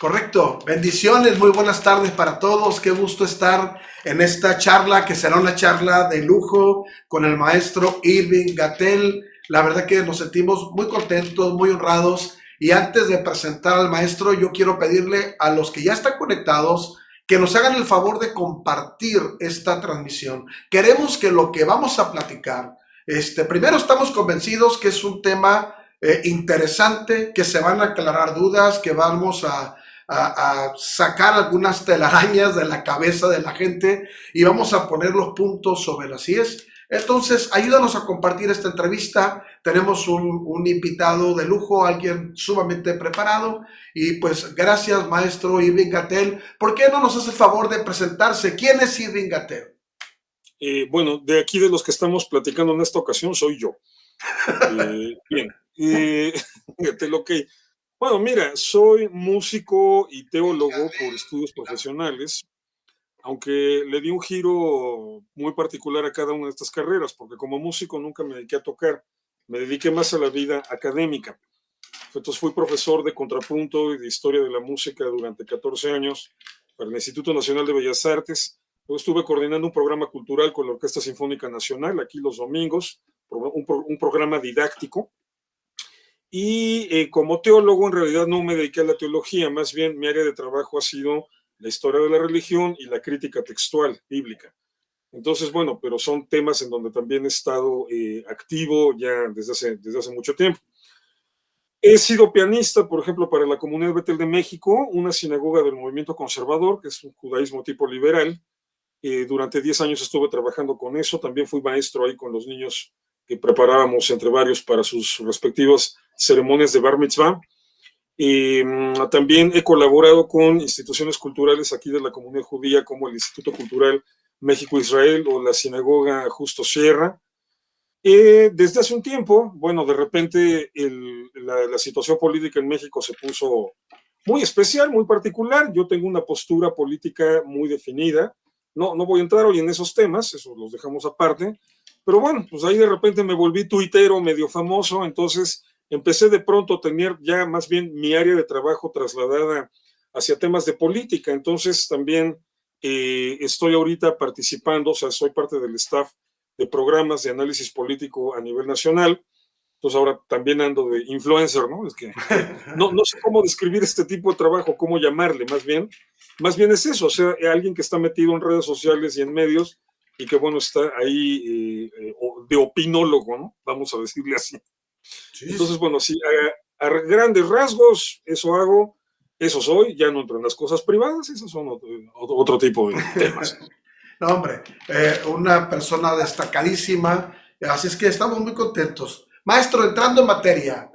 Correcto. Bendiciones, muy buenas tardes para todos. Qué gusto estar en esta charla, que será una charla de lujo con el maestro Irving Gatell. La verdad que nos sentimos muy contentos, muy honrados. Y antes de presentar al maestro, yo quiero pedirle a los que ya están conectados que nos hagan el favor de compartir esta transmisión. Queremos que lo que vamos a platicar, primero estamos convencidos que es un tema interesante, que se van a aclarar dudas, que vamos a sacar algunas telarañas de la cabeza de la gente y vamos a poner los puntos sobre las IES. Entonces, ayúdanos a compartir esta entrevista. Tenemos un invitado de lujo, alguien sumamente preparado. Y pues, gracias, maestro Irving Gatell. ¿Por qué no nos hace el favor de presentarse? ¿Quién es Irving Gatell? Bueno, de aquí de los que estamos platicando en esta ocasión soy yo. Bien, fíjate lo que... Bueno, mira, soy músico y teólogo por estudios profesionales, aunque le di un giro muy particular a cada una de estas carreras, porque como músico nunca me dediqué a tocar, me dediqué más a la vida académica. Entonces fui profesor de contrapunto y de historia de la música durante 14 años para el Instituto Nacional de Bellas Artes. Luego estuve coordinando un programa cultural con la Orquesta Sinfónica Nacional, aquí los domingos, un programa didáctico. Y como teólogo, en realidad no me dediqué a la teología, más bien mi área de trabajo ha sido la historia de la religión y la crítica textual bíblica. Entonces, bueno, pero son temas en donde también he estado activo ya desde hace mucho tiempo. He sido pianista, por ejemplo, para la Comunidad Betel de México, una sinagoga del movimiento conservador, que es un judaísmo tipo liberal. Durante 10 años estuve trabajando con eso. También fui maestro ahí con los niños que preparábamos entre varios para sus respectivas ceremonias de Bar Mitzvah. También he colaborado con instituciones culturales aquí de la comunidad judía, como el Instituto Cultural México-Israel o la Sinagoga Justo Sierra. Desde hace un tiempo, bueno, de repente la situación política en México se puso muy especial, muy particular. Yo tengo una postura política muy definida. No voy a entrar hoy en esos temas, eso los dejamos aparte. Pero bueno, pues ahí de repente me volví tuitero medio famoso, entonces empecé de pronto a tener ya más bien mi área de trabajo trasladada hacia temas de política. Entonces también estoy ahorita participando, o sea, soy parte del staff de programas de análisis político a nivel nacional. Entonces ahora también ando de influencer, ¿no? Es que no sé cómo describir este tipo de trabajo, cómo llamarle, más bien es eso, o sea, alguien que está metido en redes sociales y en medios y que, bueno, está ahí de opinólogo, ¿no? Vamos a decirle así. Sí, Entonces, bueno, sí, a grandes rasgos, eso hago, eso soy, ya no entro en las cosas privadas, esos son otro tipo de temas. no, hombre, una persona destacadísima, así es que estamos muy contentos. Maestro, entrando en materia,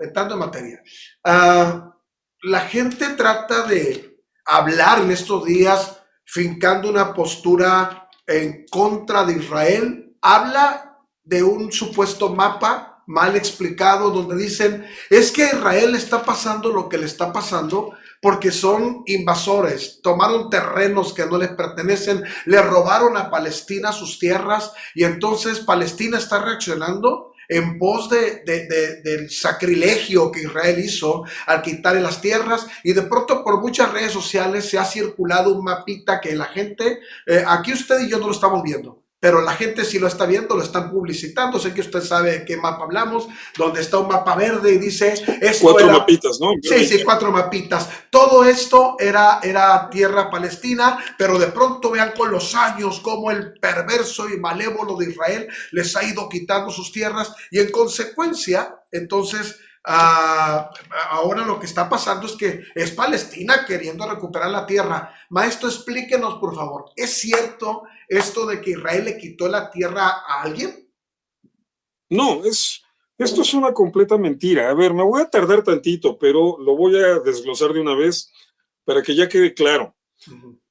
la gente trata de hablar en estos días fincando una postura en contra de Israel, habla de un supuesto mapa mal explicado donde dicen, es que a Israel le está pasando lo que le está pasando porque son invasores, tomaron terrenos que no les pertenecen, le robaron a Palestina sus tierras y entonces Palestina está reaccionando en pos del sacrilegio que Israel hizo al quitarle las tierras y de pronto por muchas redes sociales se ha circulado un mapita que la gente, aquí usted y yo no lo estamos viendo, pero la gente sí lo está viendo, lo están publicitando, sé que usted sabe de qué mapa hablamos, donde está un mapa verde y dice, esto Cuatro era... mapitas, ¿no? Sí, 4 mapitas. Todo esto era tierra palestina, pero de pronto vean con los años cómo el perverso y malévolo de Israel les ha ido quitando sus tierras y en consecuencia, entonces, ahora lo que está pasando es que es Palestina queriendo recuperar la tierra. Maestro, explíquenos, por favor, ¿es cierto esto de que Israel le quitó la tierra a alguien? No, esto es una completa mentira. A ver, me voy a tardar tantito, pero lo voy a desglosar de una vez para que ya quede claro.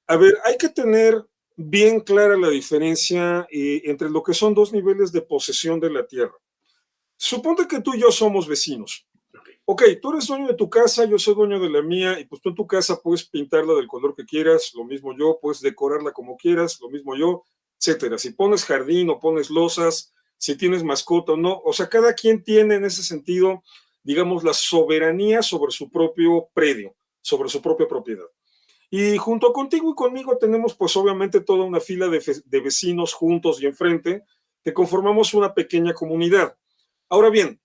A ver, hay que tener bien clara la diferencia entre lo que son dos niveles de posesión de la tierra. Suponte que tú y yo somos vecinos. Ok, tú eres dueño de tu casa, yo soy dueño de la mía, y pues tú en tu casa puedes pintarla del color que quieras, lo mismo yo, puedes decorarla como quieras, lo mismo yo, etcétera. Si pones jardín o pones losas, si tienes mascota o no, o sea, cada quien tiene en ese sentido, digamos, la soberanía sobre su propio predio. sobre su propia propiedad. Y junto contigo y conmigo tenemos pues obviamente toda una fila de vecinos juntos y enfrente que conformamos una pequeña comunidad. Ahora bien,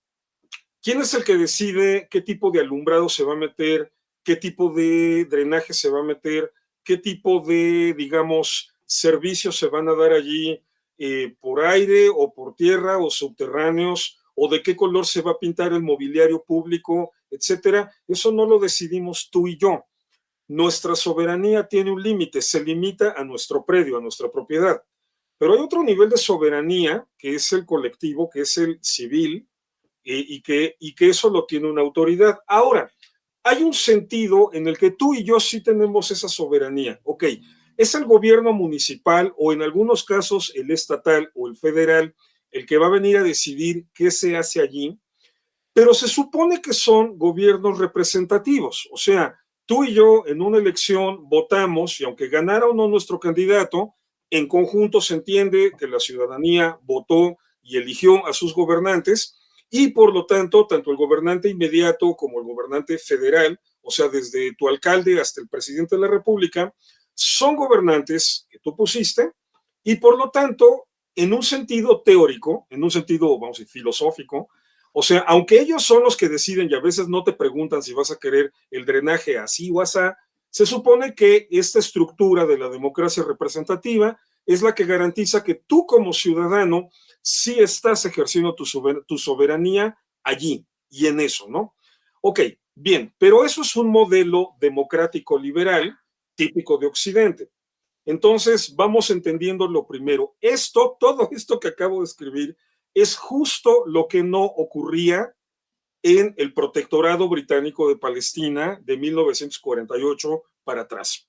¿quién es el que decide qué tipo de alumbrado se va a meter, qué tipo de drenaje se va a meter, qué tipo de, digamos, servicios se van a dar allí por aire o por tierra o subterráneos, o de qué color se va a pintar el mobiliario público, etcétera? Eso no lo decidimos tú y yo. Nuestra soberanía tiene un límite, se limita a nuestro predio, a nuestra propiedad. Pero hay otro nivel de soberanía, que es el colectivo, que es el civil, y que eso lo tiene una autoridad. Ahora, hay un sentido en el que tú y yo sí tenemos esa soberanía. Ok, es el gobierno municipal o en algunos casos el estatal o el federal el que va a venir a decidir qué se hace allí, pero se supone que son gobiernos representativos. O sea, tú y yo en una elección votamos y aunque ganara o no nuestro candidato, en conjunto se entiende que la ciudadanía votó y eligió a sus gobernantes y por lo tanto, tanto el gobernante inmediato como el gobernante federal, o sea, desde tu alcalde hasta el presidente de la República, son gobernantes que tú pusiste y por lo tanto, en un sentido teórico, en un sentido, vamos a decir, filosófico, o sea, aunque ellos son los que deciden y a veces no te preguntan si vas a querer el drenaje así o asá, se supone que esta estructura de la democracia representativa es la que garantiza que tú como ciudadano sí estás ejerciendo tu soberanía allí y en eso, ¿no? Ok, bien, pero eso es un modelo democrático liberal típico de Occidente. Entonces, vamos entendiendo lo primero. Todo esto que acabo de escribir, es justo lo que no ocurría en el protectorado británico de Palestina de 1948 para atrás.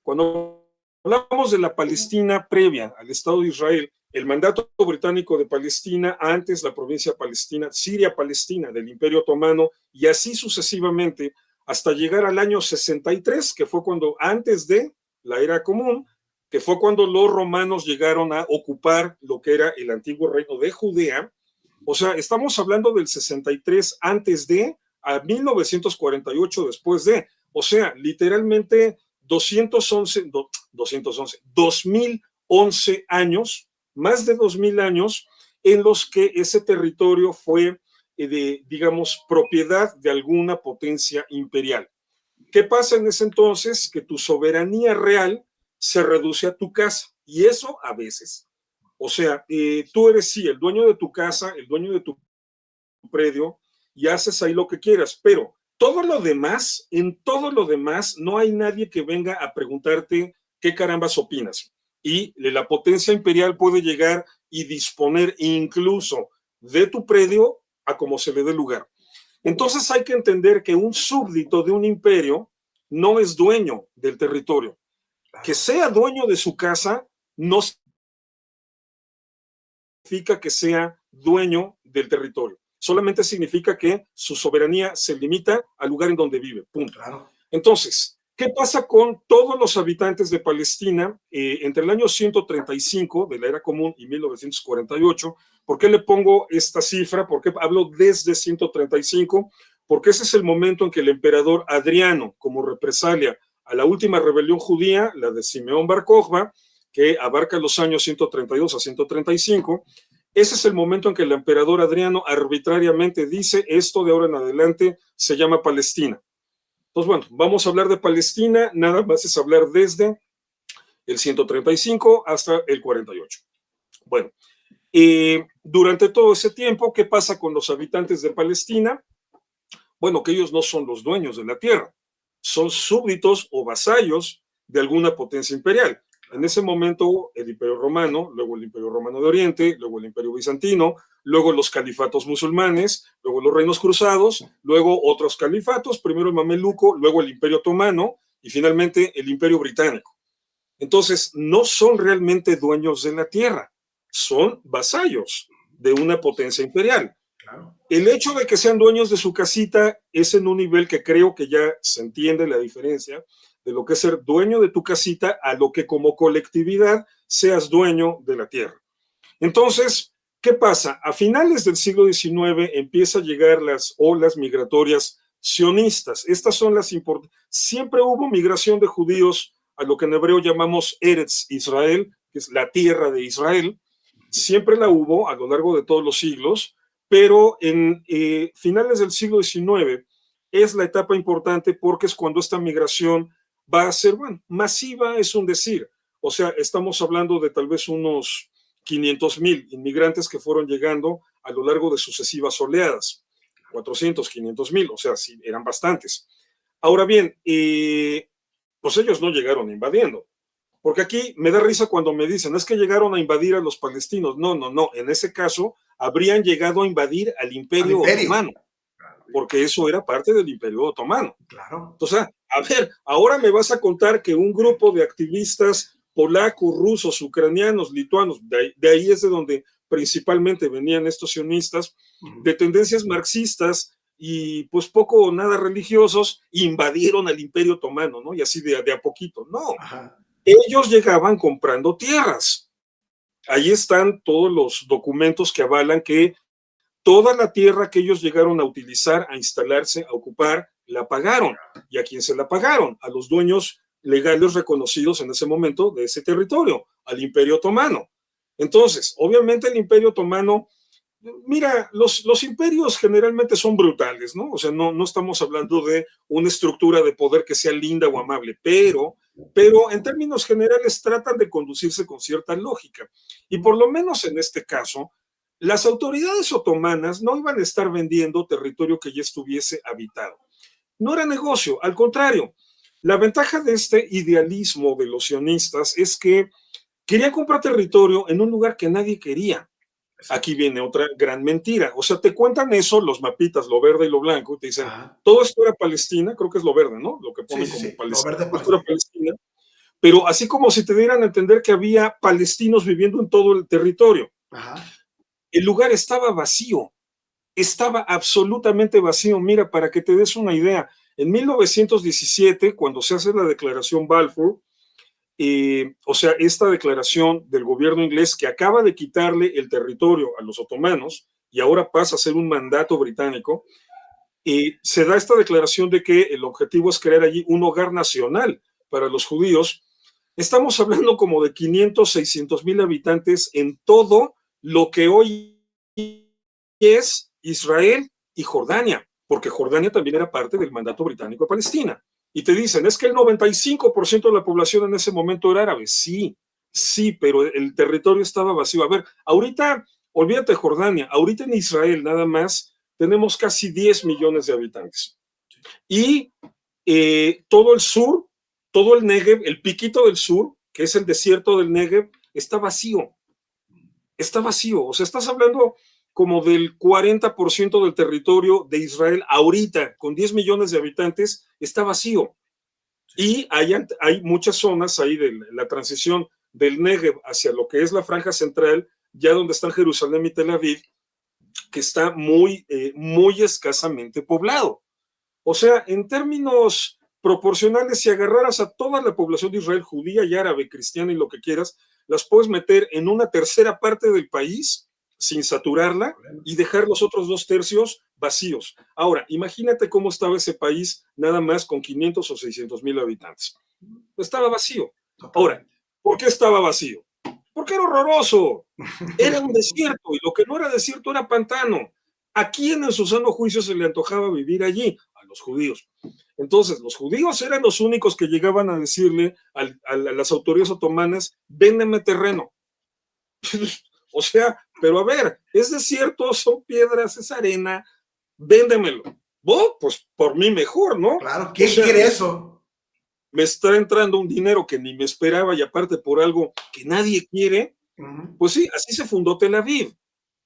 Cuando hablamos de la Palestina previa al Estado de Israel, el mandato británico de Palestina, antes la provincia palestina, Siria-Palestina del Imperio Otomano y así sucesivamente hasta llegar al año 63, que fue cuando antes de la era común, que fue cuando los romanos llegaron a ocupar lo que era el antiguo reino de Judea. O sea, estamos hablando del 63 antes de, a 1948 después de. O sea, literalmente 2011 años, más de 2000 años, en los que ese territorio fue, digamos, propiedad de alguna potencia imperial. ¿Qué pasa en ese entonces? Que tu soberanía real se reduce a tu casa, y eso a veces. O sea, tú eres sí el dueño de tu casa, el dueño de tu predio, y haces ahí lo que quieras, pero todo lo demás, en todo lo demás, no hay nadie que venga a preguntarte qué carambas opinas. Y la potencia imperial puede llegar y disponer incluso de tu predio a como se le dé lugar. Entonces hay que entender que un súbdito de un imperio no es dueño del territorio. Que sea dueño de su casa no significa que sea dueño del territorio. Solamente significa que su soberanía se limita al lugar en donde vive. Punto. Claro. Entonces, ¿qué pasa con todos los habitantes de Palestina entre el año 135 de la era común y 1948? ¿Por qué le pongo esta cifra? ¿Por qué hablo desde 135? Porque ese es el momento en que el emperador Adriano, como represalia a la última rebelión judía, la de Simeón Bar Kokhba, que abarca los años 132 a 135, ese es el momento en que el emperador Adriano arbitrariamente dice: esto de ahora en adelante se llama Palestina. Entonces, bueno, vamos a hablar de Palestina, nada más es hablar desde el 135 hasta el 48. Bueno, durante todo ese tiempo, ¿qué pasa con los habitantes de Palestina? Bueno, que ellos no son los dueños de la tierra, son súbditos o vasallos de alguna potencia imperial. En ese momento, el Imperio Romano, luego el Imperio Romano de Oriente, luego el Imperio Bizantino, luego los califatos musulmanes, luego los reinos cruzados, luego otros califatos, primero el mameluco, luego el Imperio Otomano y finalmente el Imperio Británico. Entonces, no son realmente dueños de la tierra, son vasallos de una potencia imperial. Claro. El hecho de que sean dueños de su casita es en un nivel que creo que ya se entiende la diferencia de lo que es ser dueño de tu casita a lo que como colectividad seas dueño de la tierra. Entonces, ¿qué pasa? A finales del siglo XIX empieza a llegar las olas migratorias sionistas. Estas son las importantes. Siempre hubo migración de judíos a lo que en hebreo llamamos Eretz Israel, que es la tierra de Israel. Siempre la hubo a lo largo de todos los siglos, pero en finales del siglo XIX es la etapa importante porque es cuando esta migración va a ser, bueno, masiva es un decir. O sea, estamos hablando de tal vez unos 500,000 inmigrantes que fueron llegando a lo largo de sucesivas oleadas. 400, 500,000, o sea, sí, eran bastantes. Ahora bien, pues ellos no llegaron invadiendo. Porque aquí me da risa cuando me dicen, es que llegaron a invadir a los palestinos. No, no, no. En ese caso, habrían llegado a invadir al Imperio Otomano, porque eso era parte del Imperio Otomano. Claro. Entonces, a ver, ahora me vas a contar que un grupo de activistas polacos, rusos, ucranianos, lituanos, de ahí es de donde principalmente venían estos sionistas, de tendencias marxistas y pues poco o nada religiosos, invadieron al Imperio Otomano, ¿no? Y así de a poquito. No. Ajá. Ellos llegaban comprando tierras. Ahí están todos los documentos que avalan que toda la tierra que ellos llegaron a utilizar, a instalarse, a ocupar, la pagaron. ¿Y a quién se la pagaron? A los dueños legales reconocidos en ese momento de ese territorio, al Imperio Otomano. Entonces, obviamente el Imperio Otomano, mira, los imperios generalmente son brutales, ¿no? O sea, no estamos hablando de una estructura de poder que sea linda o amable, pero en términos generales tratan de conducirse con cierta lógica. Y por lo menos en este caso, las autoridades otomanas no iban a estar vendiendo territorio que ya estuviese habitado. No era negocio, al contrario. La ventaja de este idealismo de los sionistas es que querían comprar territorio en un lugar que nadie quería. Aquí viene otra gran mentira. O sea, te cuentan eso, los mapitas, lo verde y lo blanco, y te dicen, todo esto era Palestina, creo que es lo verde, ¿no? Lo que ponen como Palestina. Todo esto era Palestina. Pero así como si te dieran a entender que había palestinos viviendo en todo el territorio. Ajá. El lugar estaba vacío, estaba absolutamente vacío. Mira, para que te des una idea, en 1917, cuando se hace la declaración Balfour, o sea, esta declaración del gobierno inglés que acaba de quitarle el territorio a los otomanos y ahora pasa a ser un mandato británico, se da esta declaración de que el objetivo es crear allí un hogar nacional para los judíos. Estamos hablando como de 500, 600,000 habitantes en todo lo que hoy es Israel y Jordania, porque Jordania también era parte del mandato británico de Palestina. Y te dicen, es que el 95% de la población en ese momento era árabe. Sí, sí, pero el territorio estaba vacío. A ver, ahorita, olvídate de Jordania, ahorita en Israel nada más tenemos casi 10 millones de habitantes. Y todo el sur, todo el Negev, el piquito del sur, que es el desierto del Negev, está vacío. Está vacío. O sea, estás hablando como del 40% del territorio de Israel ahorita, con 10 millones de habitantes, está vacío. Y hay muchas zonas ahí de la transición del Negev hacia lo que es la franja central, ya donde están Jerusalén y Tel Aviv, que está muy escasamente poblado. O sea, en términos proporcionales, si agarraras a toda la población de Israel, judía y árabe, cristiana y lo que quieras, las puedes meter en una tercera parte del país sin saturarla y dejar los otros 2/3 vacíos. Ahora, imagínate cómo estaba ese país nada más con 500 o 600,000 habitantes. Estaba vacío. Ahora, ¿por qué estaba vacío? Porque era horroroso. Era un desierto y lo que no era desierto era pantano. ¿A quién en su sano juicio se le antojaba vivir allí? A los judíos. Entonces, los judíos eran los únicos que llegaban a decirle a las autoridades otomanas, véndeme terreno. O sea, pero a ver, es desierto, son piedras, es arena, véndemelo. ¿Vos? Pues por mí mejor, ¿no? Claro, ¿quién quiere eso? Me está entrando un dinero que ni me esperaba y aparte por algo que nadie quiere. Pues sí, así se fundó Tel Aviv.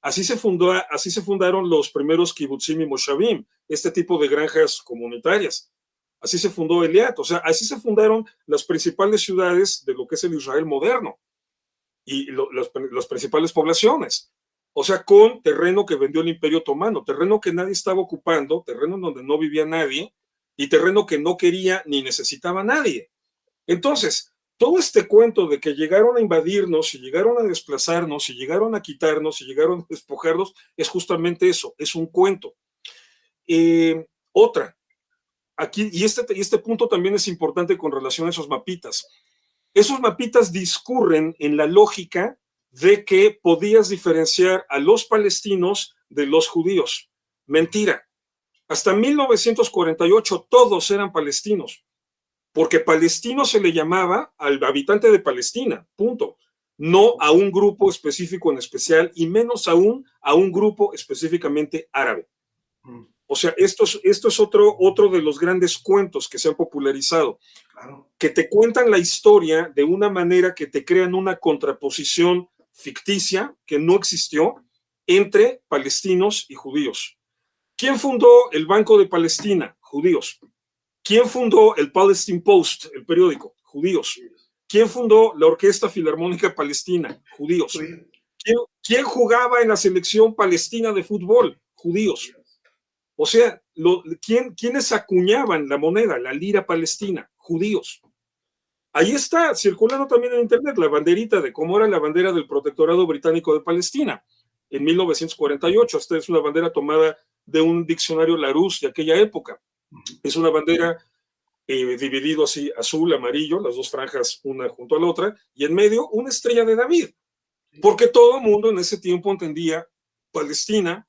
Así se fundaron los primeros kibutzim y moshavim, este tipo de granjas comunitarias. Así se fundó Eliat, o sea, así se fundaron las principales ciudades de lo que es el Israel moderno y las principales poblaciones. O sea, con terreno que vendió el Imperio Otomano, terreno que nadie estaba ocupando, terreno donde no vivía nadie y terreno que no quería ni necesitaba nadie. Entonces, todo este cuento de que llegaron a invadirnos y llegaron a desplazarnos y llegaron a quitarnos y llegaron a despojarnos es justamente eso, es un cuento. Otra, aquí, y este punto también es importante con relación a esos mapitas. Esos mapitas discurren en la lógica de que podías diferenciar a los palestinos de los judíos. Mentira. Hasta 1948 todos eran palestinos, porque palestino se le llamaba al habitante de Palestina, punto. No a un grupo específico en especial, y menos aún a un grupo específicamente árabe. O sea, esto es otro de los grandes cuentos que se han popularizado, Claro. que te cuentan la historia de una manera que te crean una contraposición ficticia que no existió entre palestinos y judíos. ¿Quién fundó el Banco de Palestina? Judíos. ¿Quién fundó el Palestine Post, el periódico? Judíos. ¿Quién fundó la Orquesta Filarmónica Palestina? Judíos. ¿Quién jugaba en la selección palestina de fútbol? Judíos. O sea, ¿quiénes acuñaban la moneda, la lira palestina? Judíos. Ahí está, circulando también en internet, la banderita de cómo era la bandera del Protectorado Británico de Palestina en 1948. Esta es una bandera tomada de un diccionario Larousse de aquella época. Es una bandera dividido así, azul, amarillo, las dos franjas una junto a la otra, y en medio una estrella de David. Porque todo el mundo en ese tiempo entendía Palestina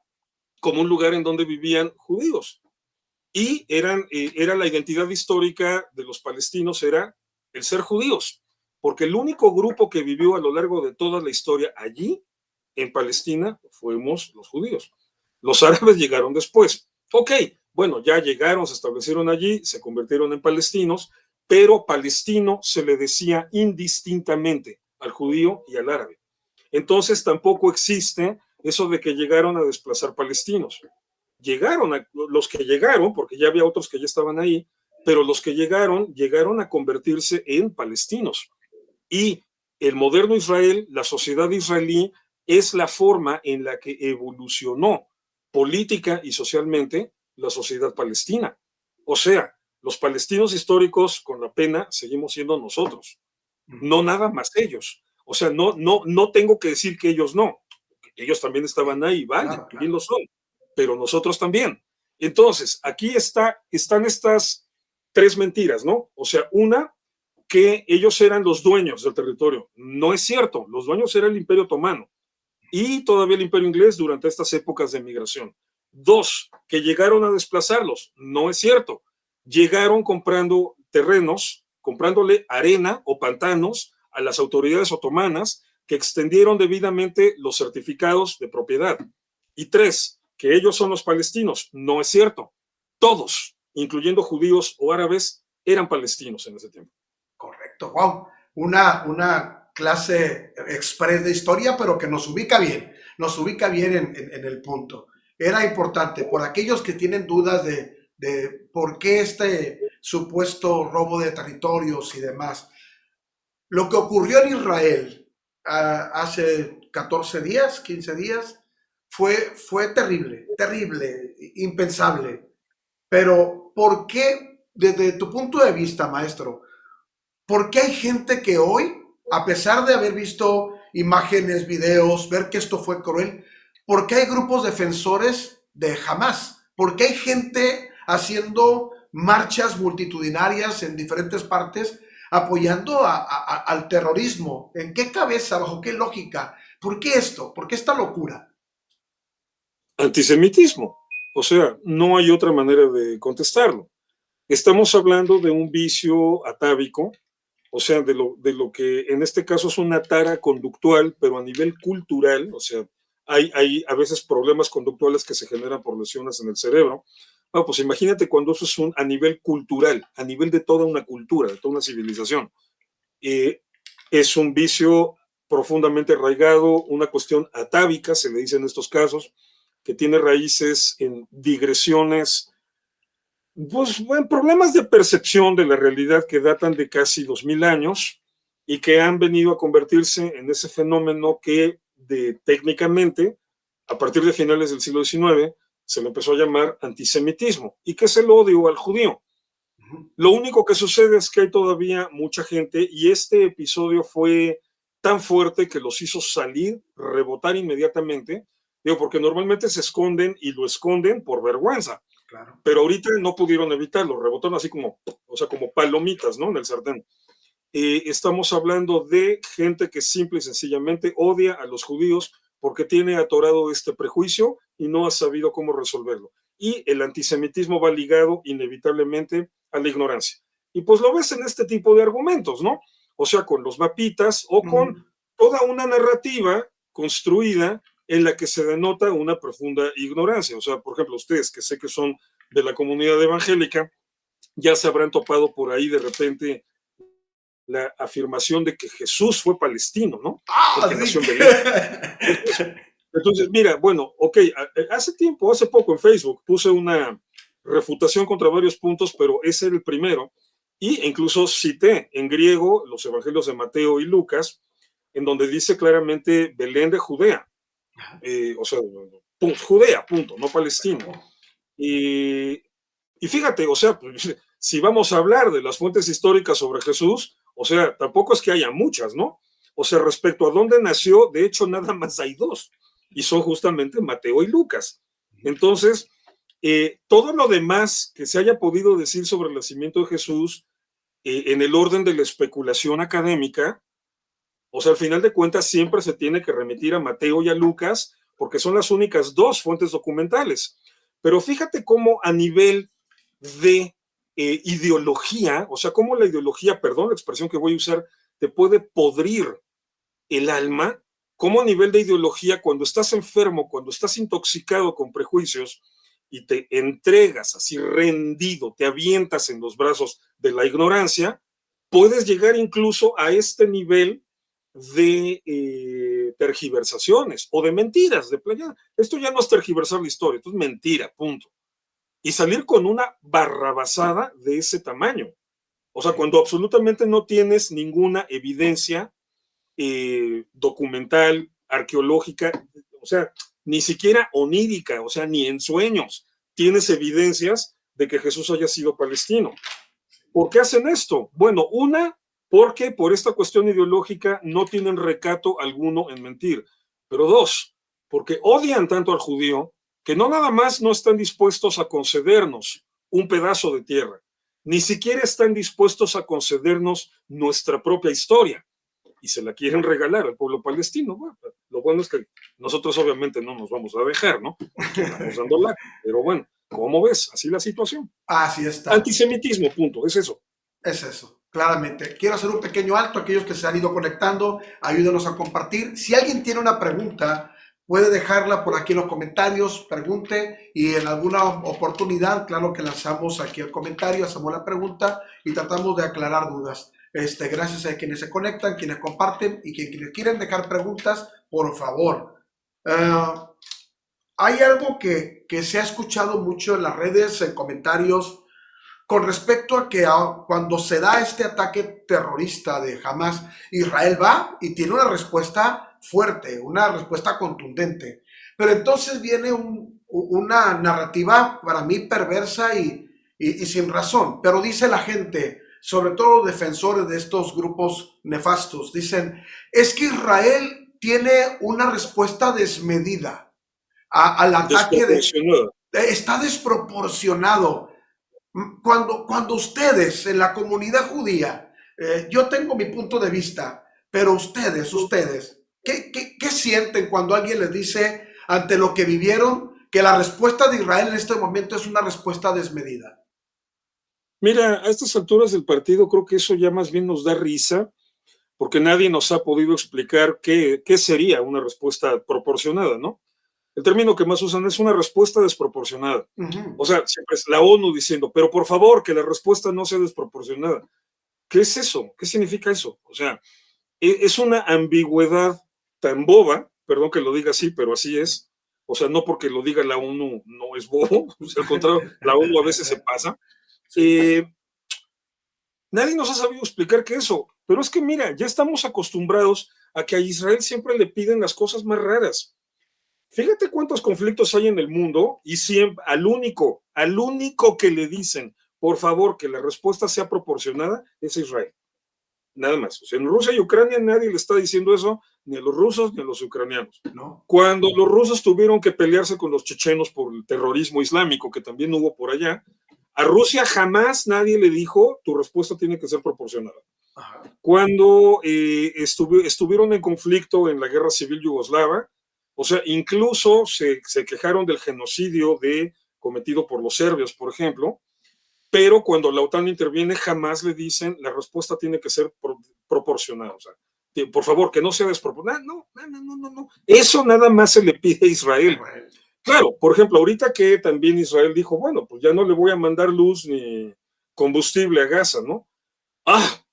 como un lugar en donde vivían judíos. Y era la identidad histórica de los palestinos, era el ser judíos. Porque el único grupo que vivió a lo largo de toda la historia allí, en Palestina, fuimos los judíos. Los árabes llegaron después. Ok, bueno, ya llegaron, se establecieron allí, se convirtieron en palestinos, pero palestino se le decía indistintamente al judío y al árabe. Entonces tampoco existe eso de que llegaron a desplazar palestinos. Los que llegaron, porque ya había otros que ya estaban ahí, pero los que llegaron a convertirse en palestinos. Y el moderno Israel, la sociedad israelí, es la forma en la que evolucionó política y socialmente la sociedad palestina. O sea, los palestinos históricos, con la pena, seguimos siendo nosotros, no nada más ellos. O sea, no tengo que decir que ellos no. Ellos también estaban ahí, vale, claro. Bien lo son, pero nosotros también. Entonces, aquí están estas tres mentiras, ¿no? O sea, una, que ellos eran los dueños del territorio. No es cierto, los dueños era el Imperio Otomano y todavía el Imperio Inglés durante estas épocas de migración. Dos, que llegaron a desplazarlos. No es cierto. Llegaron comprando terrenos, comprándole arena o pantanos a las autoridades otomanas que extendieron debidamente los certificados de propiedad. Y tres, que ellos son los palestinos. No es cierto. Todos, incluyendo judíos o árabes, eran palestinos en ese tiempo. Correcto, wow. Una clase express de historia, pero que nos ubica bien en el punto. Era importante, por aquellos que tienen dudas de por qué este supuesto robo de territorios y demás. Lo que ocurrió en Israel hace 14 días, 15 días, fue terrible, terrible, impensable. Pero, ¿por qué, desde tu punto de vista, maestro, por qué hay gente que hoy, a pesar de haber visto imágenes, videos, ver que esto fue cruel, por qué hay grupos defensores de Hamas? ¿Por qué hay gente haciendo marchas multitudinarias en diferentes partes apoyando al terrorismo? ¿En qué cabeza, bajo qué lógica? ¿Por qué esto? ¿Por qué esta locura? Antisemitismo. O sea, no hay otra manera de contestarlo. Estamos hablando de un vicio atávico, o sea, de lo que en este caso es una tara conductual, pero a nivel cultural, o sea, hay a veces problemas conductuales que se generan por lesiones en el cerebro. Bueno, pues imagínate cuando eso es a nivel cultural, a nivel de toda una cultura, de toda una civilización. Es un vicio profundamente arraigado, una cuestión atávica, se le dice en estos casos, que tiene raíces en digresiones, pues en problemas de percepción de la realidad que datan de casi 2000 años y que han venido a convertirse en ese fenómeno que técnicamente, a partir de finales del siglo XIX, se le empezó a llamar antisemitismo y que es el odio al judío. Lo único que sucede es que hay todavía mucha gente y este episodio fue tan fuerte que los hizo salir, rebotar inmediatamente, digo, porque normalmente se esconden y lo esconden por vergüenza. claro. pero ahorita no pudieron evitarlo, rebotaron así como, o sea, como palomitas, ¿no? En el sartén. Estamos hablando de gente que simple y sencillamente odia a los judíos porque tiene atorado este prejuicio y no ha sabido cómo resolverlo. Y el antisemitismo va ligado inevitablemente a la ignorancia. Y pues lo ves en este tipo de argumentos, ¿no? O sea, con los mapitas o con toda una narrativa construida en la que se denota una profunda ignorancia. O sea, por ejemplo, ustedes que sé que son de la comunidad evangélica, ya se habrán topado por ahí de repente la afirmación de que Jesús fue palestino, ¿no? Ah, Porque sí. nació en Belén. Entonces, mira, bueno, ok, hace tiempo, hace poco en Facebook puse una refutación contra varios puntos, pero ese era el primero. Y incluso cité en griego los evangelios de Mateo y Lucas, en donde dice claramente Belén de Judea. O sea, Judea, punto, no Palestina. Y, y fíjate, o sea, si vamos a hablar de las fuentes históricas sobre Jesús, o sea, tampoco es que haya muchas, ¿no? O sea, respecto a dónde nació, de hecho, nada más hay dos, y son justamente Mateo y Lucas. Entonces, todo lo demás que se haya podido decir sobre el nacimiento de Jesús en el orden de la especulación académica, o sea, al final de cuentas siempre se tiene que remitir a Mateo y a Lucas, porque son las únicas dos fuentes documentales. Pero fíjate cómo a nivel de ideología, o sea, cómo la ideología, perdón la expresión que voy a usar, te puede podrir el alma, cómo a nivel de ideología, cuando estás enfermo, cuando estás intoxicado con prejuicios y te entregas así rendido, te avientas en los brazos de la ignorancia, puedes llegar incluso a este nivel de tergiversaciones o de mentiras, de playa. Esto ya no es tergiversar la historia, esto es mentira, punto. Y salir con una barrabasada de ese tamaño. O sea, cuando absolutamente no tienes ninguna evidencia documental, arqueológica, o sea, ni siquiera onírica, o sea, ni en sueños tienes evidencias de que Jesús haya sido palestino. ¿Por qué hacen esto? Bueno, una, porque por esta cuestión ideológica no tienen recato alguno en mentir. Pero dos, porque odian tanto al judío que no nada más no están dispuestos a concedernos un pedazo de tierra, ni siquiera están dispuestos a concedernos nuestra propia historia y se la quieren regalar al pueblo palestino. Bueno, lo bueno es que nosotros obviamente no nos vamos a dejar, ¿no? Aquí andamos dando la, pero bueno, ¿cómo ves? Así la situación. Así está. Antisemitismo, punto, es eso. Es eso, claramente. Quiero hacer un pequeño alto. Aquellos que se han ido conectando, ayúdenos a compartir. Si alguien tiene una pregunta, puede dejarla por aquí en los comentarios, pregunte y en alguna oportunidad, claro que lanzamos aquí el comentario, hacemos la pregunta y tratamos de aclarar dudas. Gracias a quienes se conectan, quienes comparten y quienes quieren dejar preguntas, por favor. Hay algo que se ha escuchado mucho en las redes, en comentarios, con respecto a que cuando se da este ataque terrorista de Hamas, Israel va y tiene una respuesta fuerte, una respuesta contundente. Pero entonces viene una narrativa para mí perversa y sin razón. Pero dice la gente, sobre todo los defensores de estos grupos nefastos, dicen, es que Israel tiene una respuesta desmedida al ataque está desproporcionado. Cuando ustedes en la comunidad judía, yo tengo mi punto de vista, pero ustedes, ¿qué sienten cuando alguien les dice ante lo que vivieron que la respuesta de Israel en este momento es una respuesta desmedida? Mira, a estas alturas del partido creo que eso ya más bien nos da risa, porque nadie nos ha podido explicar qué sería una respuesta proporcionada, ¿no? El término que más usan es una respuesta desproporcionada. O sea, siempre es la ONU diciendo, pero por favor, que la respuesta no sea desproporcionada. ¿Qué es eso? ¿Qué significa eso? O sea, es una ambigüedad tan boba, perdón que lo diga así, pero así es. O sea, no porque lo diga la ONU no es bobo, o sea, al contrario, la ONU a veces se pasa. Nadie nos ha sabido explicar qué es eso, pero es que mira, ya estamos acostumbrados a que a Israel siempre le piden las cosas más raras. Fíjate cuántos conflictos hay en el mundo y siempre al único que le dicen, por favor, que la respuesta sea proporcionada, es Israel. Nada más. O sea, en Rusia y Ucrania nadie le está diciendo eso, ni a los rusos ni a los ucranianos. ¿no? Cuando los rusos tuvieron que pelearse con los chechenos por el terrorismo islámico que también hubo por allá, a Rusia jamás nadie le dijo tu respuesta tiene que ser proporcionada. Ajá. Cuando estuvieron en conflicto en la guerra civil yugoslava, o sea, incluso se quejaron del genocidio cometido por los serbios, por ejemplo, pero cuando la OTAN interviene jamás le dicen la respuesta tiene que ser proporcionada. O sea, por favor, que no sea desproporcionada. No. Eso nada más se le pide a Israel. Claro, por ejemplo, ahorita que también Israel dijo, bueno, pues ya no le voy a mandar luz ni combustible a Gaza, ¿no? A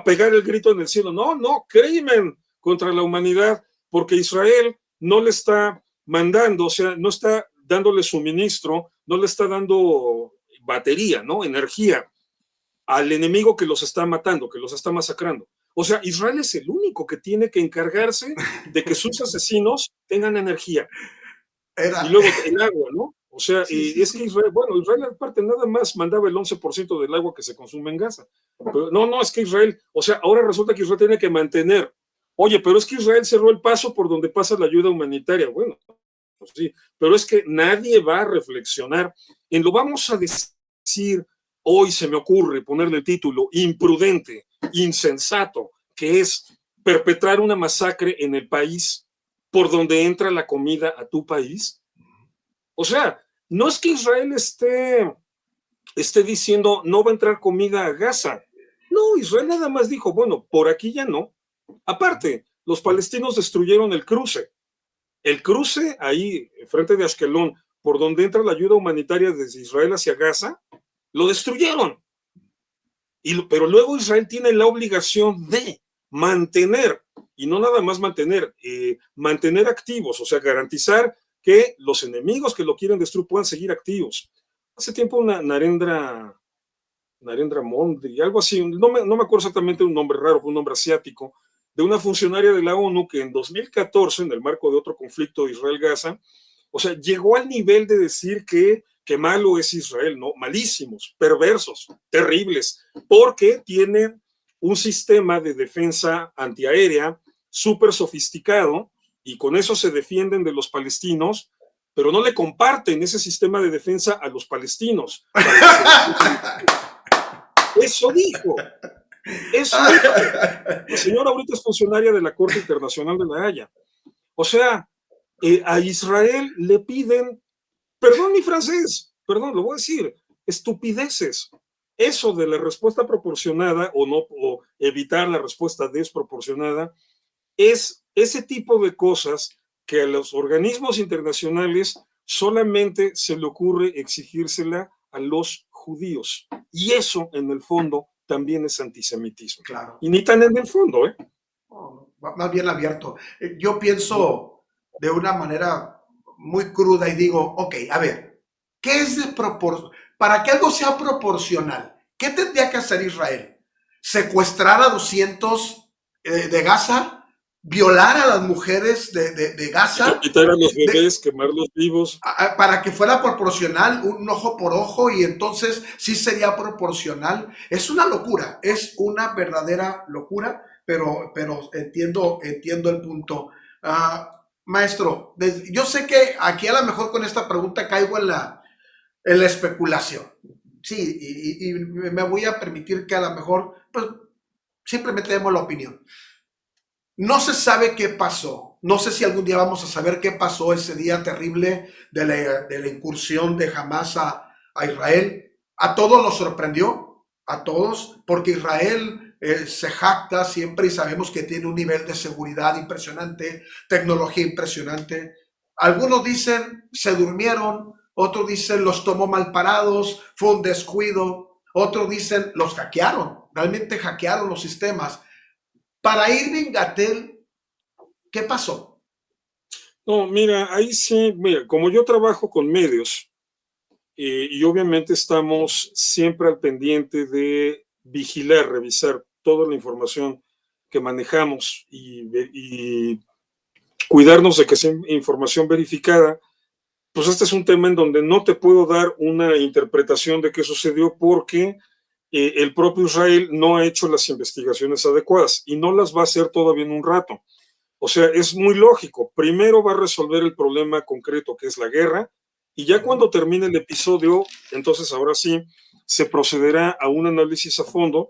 pegar el grito en el cielo. No, crimen contra la humanidad, porque Israel no le está mandando, o sea, no está dándole suministro, no le está dando batería, ¿no? Energía al enemigo que los está matando, que los está masacrando. O sea, Israel es el único que tiene que encargarse de que sus asesinos tengan energía. Y luego el agua, ¿no? O sea, que Israel, Israel aparte nada más mandaba el 11% del agua que se consume en Gaza. Pero no, es que Israel, o sea, ahora resulta que Israel tiene que mantener. Oye, pero es que Israel cerró el paso por donde pasa la ayuda humanitaria. Bueno, pues sí, pero es que nadie va a reflexionar en lo vamos a decir, hoy se me ocurre ponerle el título imprudente, insensato, que es perpetrar una masacre en el país por donde entra la comida a tu país. O sea, no es que Israel esté diciendo no va a entrar comida a Gaza. No, Israel nada más dijo, bueno, por aquí ya no. Aparte, los palestinos destruyeron el cruce. El cruce ahí, frente de Ashkelon, por donde entra la ayuda humanitaria desde Israel hacia Gaza, lo destruyeron. Pero luego Israel tiene la obligación de mantener, y no nada más mantener activos, o sea, garantizar que los enemigos que lo quieren destruir puedan seguir activos. Hace tiempo Narendra Modi, algo así, no me acuerdo exactamente un nombre raro, un nombre asiático, de una funcionaria de la ONU que en 2014, en el marco de otro conflicto de Israel-Gaza, o sea, llegó al nivel de decir que malo es Israel, ¿no? Malísimos, perversos, terribles, porque tienen un sistema de defensa antiaérea súper sofisticado y con eso se defienden de los palestinos, pero no le comparten ese sistema de defensa a los palestinos. Eso dijo. La señora ahorita es funcionaria de la Corte Internacional de La Haya. O sea, a Israel le piden, perdón mi francés, perdón, lo voy a decir, estupideces. Eso de la respuesta proporcionada o evitar la respuesta desproporcionada es ese tipo de cosas que a los organismos internacionales solamente se le ocurre exigírsela a los judíos. Y eso, en el fondo, también es antisemitismo. Claro. Y ni tan en el fondo, ¿eh? No, más bien abierto. Yo pienso de una manera muy cruda y digo, ok, a ver, ¿qué es para que algo sea proporcional? ¿Qué tendría que hacer Israel? ¿Secuestrar a 200 de Gaza? ¿Violar a las mujeres de Gaza? Quitar a los bebés, quemarlos vivos. Para que fuera proporcional, un ojo por ojo, y entonces sí sería proporcional. Es una locura, es una verdadera locura, pero entiendo el punto. Maestro, yo sé que aquí a lo mejor con esta pregunta caigo en la especulación. Sí, y me voy a permitir que a lo mejor, pues, simplemente demos la opinión. No se sabe qué pasó. No sé si algún día vamos a saber qué pasó ese día terrible de la incursión de Hamas a Israel. A todos nos sorprendió, a todos, porque Israel se jacta siempre y sabemos que tiene un nivel de seguridad impresionante, tecnología impresionante. Algunos dicen se durmieron, otros dicen los tomó mal parados, fue un descuido, otros dicen los hackearon, realmente hackearon los sistemas. Para Irving Gatell, ¿qué pasó? No, mira, ahí sí, mira, como yo trabajo con medios y obviamente estamos siempre al pendiente de vigilar, revisar toda la información que manejamos y cuidarnos de que sea información verificada, pues este es un tema en donde no te puedo dar una interpretación de qué sucedió porque el propio Israel no ha hecho las investigaciones adecuadas y no las va a hacer todavía en un rato. O sea, es muy lógico. Primero va a resolver el problema concreto que es la guerra, y ya cuando termine el episodio, entonces ahora sí se procederá a un análisis a fondo,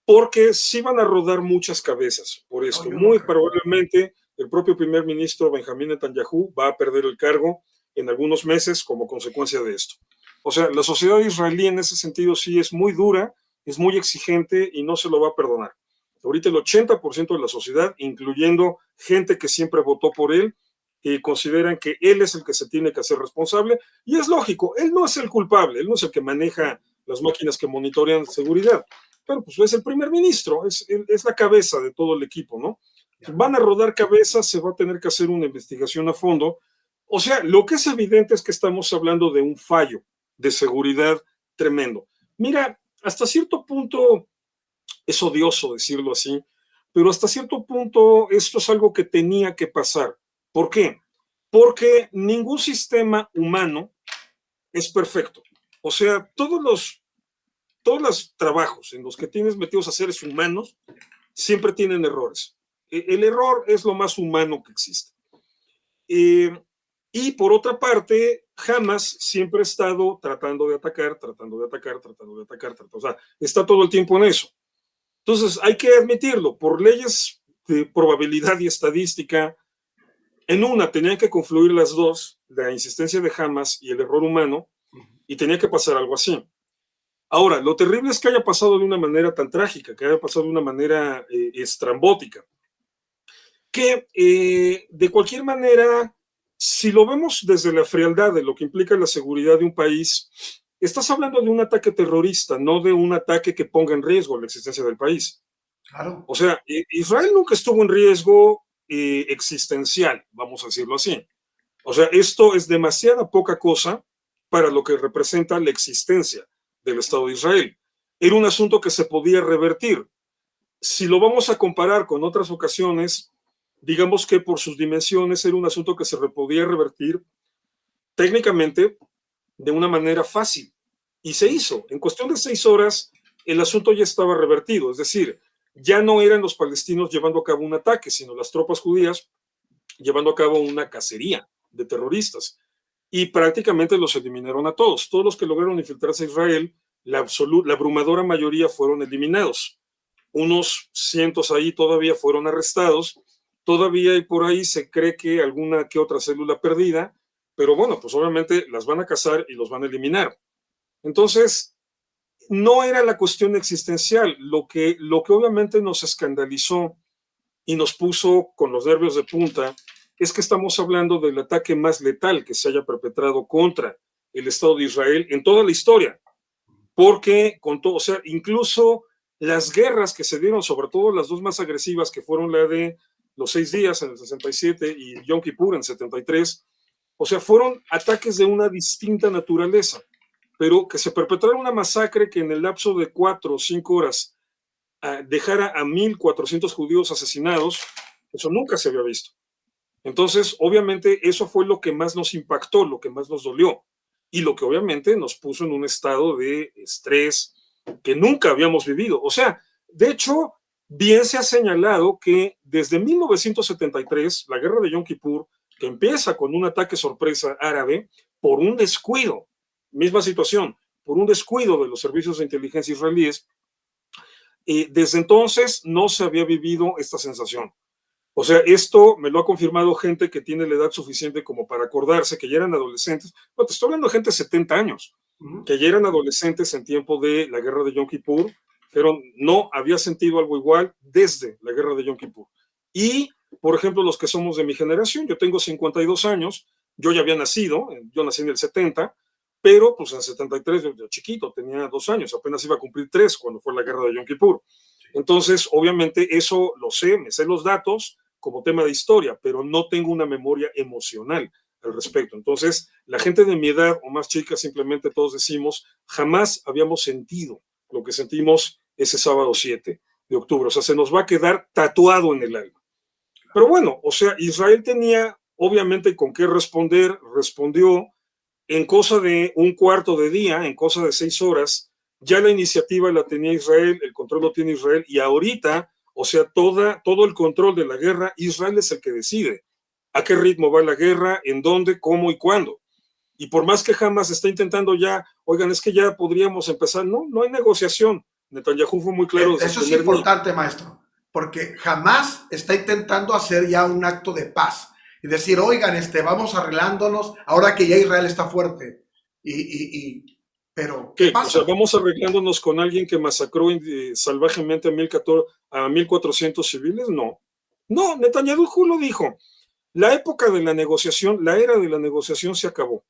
porque sí van a rodar muchas cabezas por No, esto. yo no Muy creo. probablemente el propio primer ministro Benjamín Netanyahu va a perder el cargo en algunos meses como consecuencia de esto. O sea, la sociedad israelí en ese sentido sí es muy dura, es muy exigente y no se lo va a perdonar. Ahorita el 80% de la sociedad, incluyendo gente que siempre votó por él, consideran que él es el que se tiene que hacer responsable, y es lógico, él no es el culpable, él no es el que maneja las máquinas que monitorean seguridad, pero pues es el primer ministro, es la cabeza de todo el equipo, ¿no? Van a rodar cabezas, se va a tener que hacer una investigación a fondo. O sea, lo que es evidente es que estamos hablando de un fallo de seguridad tremendo. Mira, hasta cierto punto es odioso decirlo así, pero hasta cierto punto esto es algo que tenía que pasar. ¿Por qué? Porque ningún sistema humano es perfecto. O sea, todos los trabajos en los que tienes metidos a seres humanos siempre tienen errores. El error es lo más humano que existe. Eh, y por otra parte, Hamas siempre ha estado tratando de atacar, tratando de atacar, tratando de atacar, tratando, o sea, está todo el tiempo en eso. Entonces, hay que admitirlo, por leyes de probabilidad y estadística, en una tenían que confluir las dos, la insistencia de Hamas y el error humano, y tenía que pasar algo así. Ahora, lo terrible es que haya pasado de una manera tan trágica, que haya pasado de una manera estrambótica, que de cualquier manera, si lo vemos desde la frialdad de lo que implica la seguridad de un país, estás hablando de un ataque terrorista, no de un ataque que ponga en riesgo la existencia del país. Claro. O sea, Israel nunca estuvo en riesgo existencial, vamos a decirlo así. O sea, esto es demasiada poca cosa para lo que representa la existencia del Estado de Israel. Era un asunto que se podía revertir. Si lo vamos a comparar con otras ocasiones, digamos que por sus dimensiones era un asunto que se podía revertir técnicamente de una manera fácil. Y se hizo. En cuestión de 6 horas, el asunto ya estaba revertido. Es decir, ya no eran los palestinos llevando a cabo un ataque, sino las tropas judías llevando a cabo una cacería de terroristas. Y prácticamente los eliminaron a todos. Todos los que lograron infiltrarse a Israel, la abrumadora mayoría fueron eliminados. Unos cientos ahí todavía fueron arrestados. Todavía hay por ahí, se cree que alguna que otra célula perdida, pero bueno, pues obviamente las van a cazar y los van a eliminar. Entonces, no era la cuestión existencial. Lo que obviamente nos escandalizó y nos puso con los nervios de punta es que estamos hablando del ataque más letal que se haya perpetrado contra el Estado de Israel en toda la historia, porque con todo, o sea, incluso las guerras que se dieron, sobre todo las dos más agresivas, que fueron la de los 6 días en el 67 y Yom Kippur en 73, o sea, fueron ataques de una distinta naturaleza, pero que se perpetrara una masacre que en el lapso de 4 o 5 horas dejara a 1,400 judíos asesinados, eso nunca se había visto. Entonces, obviamente, eso fue lo que más nos impactó, lo que más nos dolió y lo que obviamente nos puso en un estado de estrés que nunca habíamos vivido. O sea, de hecho, bien se ha señalado que desde 1973, la guerra de Yom Kippur, que empieza con un ataque sorpresa árabe, por un descuido, misma situación, por un descuido de los servicios de inteligencia israelíes, desde entonces no se había vivido esta sensación. O sea, esto me lo ha confirmado gente que tiene la edad suficiente como para acordarse que ya eran adolescentes. Bueno, te estoy hablando de gente de 70 años, que ya eran adolescentes en tiempo de la guerra de Yom Kippur, pero no había sentido algo igual desde la guerra de Yom Kippur. Y, por ejemplo, los que somos de mi generación, yo tengo 52 años, yo ya había nacido, yo nací en el 70, pero pues en 73 yo chiquito, tenía 2 años, apenas iba a cumplir 3 cuando fue la guerra de Yom Kippur. Entonces, obviamente, eso lo sé, me sé los datos como tema de historia, pero no tengo una memoria emocional al respecto. Entonces, la gente de mi edad o más chica, simplemente todos decimos, jamás habíamos sentido lo que sentimos ese sábado 7 de octubre. O sea, se nos va a quedar tatuado en el alma. Pero bueno, o sea, Israel tenía obviamente con qué responder, respondió en cosa de un cuarto de día, en cosa de 6 horas, ya la iniciativa la tenía Israel, el control lo tiene Israel, y ahorita, O sea, todo el control de la guerra, Israel es el que decide a qué ritmo va la guerra, en dónde, cómo y cuándo. Y por más que Hamas está intentando ya, oigan, es que ya podríamos empezar, no hay negociación. Netanyahu fue muy claro desde el Eso es primer día. importante, maestro, porque jamás está intentando hacer ya un acto de paz y decir, oigan, vamos arreglándonos ahora que ya Israel está fuerte. Pero, ¿qué ¿Qué? O sea, pasa? vamos arreglándonos con alguien que masacró salvajemente a 1,400 civiles. No, Netanyahu lo dijo. La época de la negociación, la era de la negociación se acabó.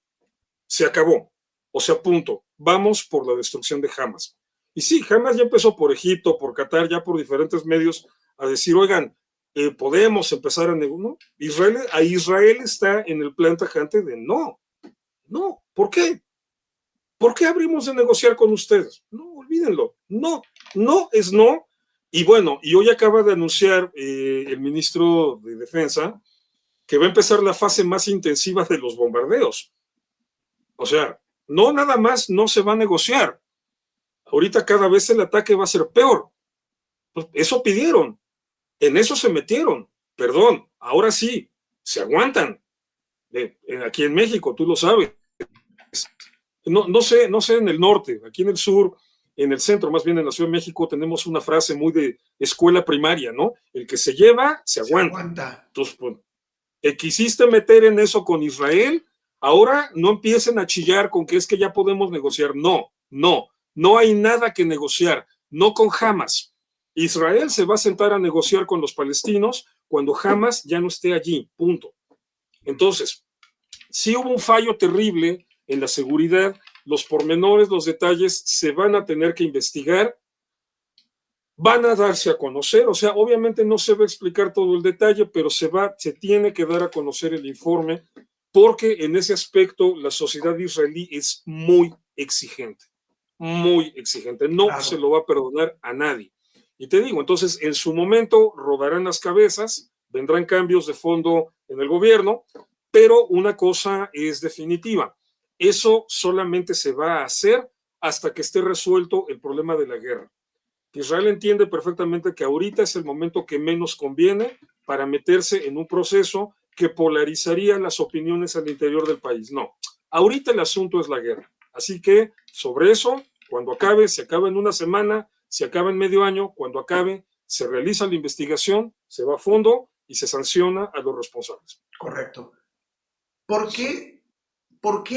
Se acabó. O sea, punto. Vamos por la destrucción de Hamas. Y sí, Hamas ya empezó por Egipto, por Qatar, ya por diferentes medios a decir, oigan, podemos empezar a negociar. No, Israel está en el plan tajante de no. ¿Por qué? ¿Por qué abrimos de negociar con ustedes? No, olvídenlo. No es no. Y bueno, y hoy acaba de anunciar el ministro de Defensa que va a empezar la fase más intensiva de los bombardeos. O sea, no nada más no se va a negociar. Ahorita cada vez el ataque va a ser peor. Pues eso pidieron. En eso se metieron. Perdón, ahora sí, se aguantan. Aquí en México, tú lo sabes. No sé en el norte, aquí en el sur, en el centro, más bien en la Ciudad de México, tenemos una frase muy de escuela primaria, ¿no? El que se lleva, se aguanta. Entonces, pues, te quisiste meter en eso con Israel, ahora no empiecen a chillar con que es que ya podemos negociar. No hay nada que negociar, no con Hamas. Israel se va a sentar a negociar con los palestinos cuando Hamas ya no esté allí, punto. Entonces, sí hubo un fallo terrible en la seguridad, los pormenores, los detalles se van a tener que investigar, van a darse a conocer, o sea, obviamente no se va a explicar todo el detalle, pero se tiene que dar a conocer el informe, porque en ese aspecto la sociedad israelí es muy exigente, no Claro. se lo va a perdonar a nadie. Y te digo, entonces en su momento rodarán las cabezas, vendrán cambios de fondo en el gobierno, pero una cosa es definitiva, eso solamente se va a hacer hasta que esté resuelto el problema de la guerra. Israel entiende perfectamente que ahorita es el momento que menos conviene para meterse en un proceso que polarizaría las opiniones al interior del país. No, ahorita el asunto es la guerra. Así que sobre eso, cuando acabe, se acaba en una semana, se acaba en medio año, cuando acabe, se realiza la investigación, se va a fondo y se sanciona a los responsables. Correcto. ¿Por qué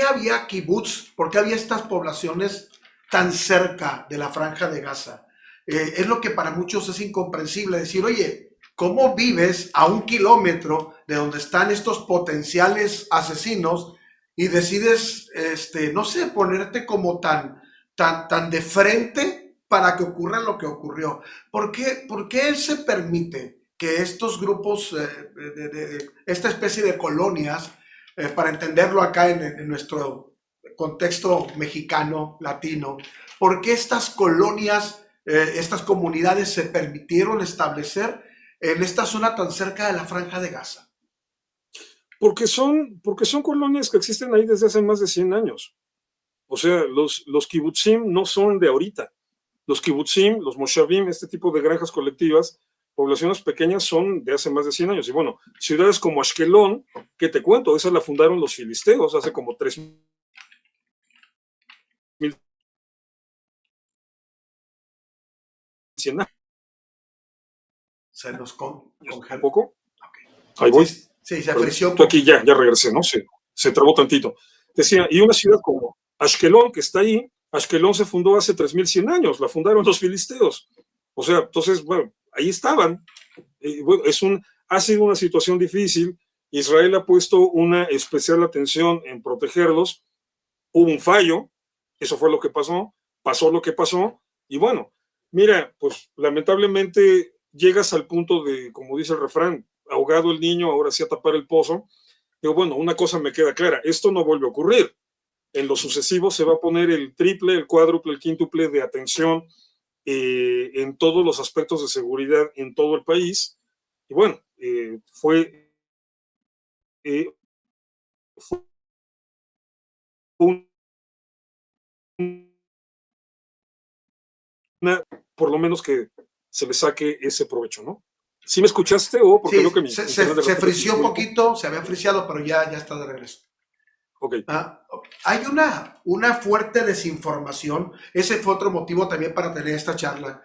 había kibbutz? ¿Por qué había estas poblaciones tan cerca de la franja de Gaza? Es lo que para muchos es incomprensible. Decir, oye, ¿cómo vives a 1 kilómetro de donde están estos potenciales asesinos y decides, no sé, ponerte como tan de frente para que ocurra lo que ocurrió? ¿Por qué él se permite que estos grupos, esta especie de colonias, para entenderlo acá en nuestro contexto mexicano, latino, por qué estas colonias, estas comunidades se permitieron establecer en esta zona tan cerca de la franja de Gaza? Porque son colonias que existen ahí desde hace más de 100 años. O sea, los kibbutzim no son de ahorita. Los kibbutzim, los moshavim, este tipo de granjas colectivas, poblaciones pequeñas, son de hace más de 100 años. Y bueno, ciudades como Ashkelon, que te cuento, esa la fundaron los filisteos hace como 3,100 años. Se nos congeló. ¿Un poco? Okay. Ahí voy. Sí, sí, se ofreció. Tú aquí ya regresé, ¿no? Se trabó tantito. Decía, y una ciudad como Ashkelon, que está ahí, Ashkelon se fundó hace 3,100 años, la fundaron los filisteos. O sea, entonces, bueno, ahí estaban. Bueno, ha sido una situación difícil. Israel ha puesto una especial atención en protegerlos. Hubo un fallo, eso fue lo que pasó lo que pasó. Y bueno, mira, pues lamentablemente llegas al punto de, como dice el refrán, ahogado el niño, ahora sí a tapar el pozo. Digo, bueno, una cosa me queda clara, esto no vuelve a ocurrir. En lo sucesivo se va a poner el triple, el cuádruple, el quíntuple de atención en todos los aspectos de seguridad en todo el país. Y bueno, fue una, por lo menos que se le saque ese provecho, ¿no? ¿Sí me escuchaste o porque Sí, veo que mi se frició un poquito, se había friseado, pero ya está de regreso. Ok. Hay una fuerte desinformación. Ese fue otro motivo también para tener esta charla.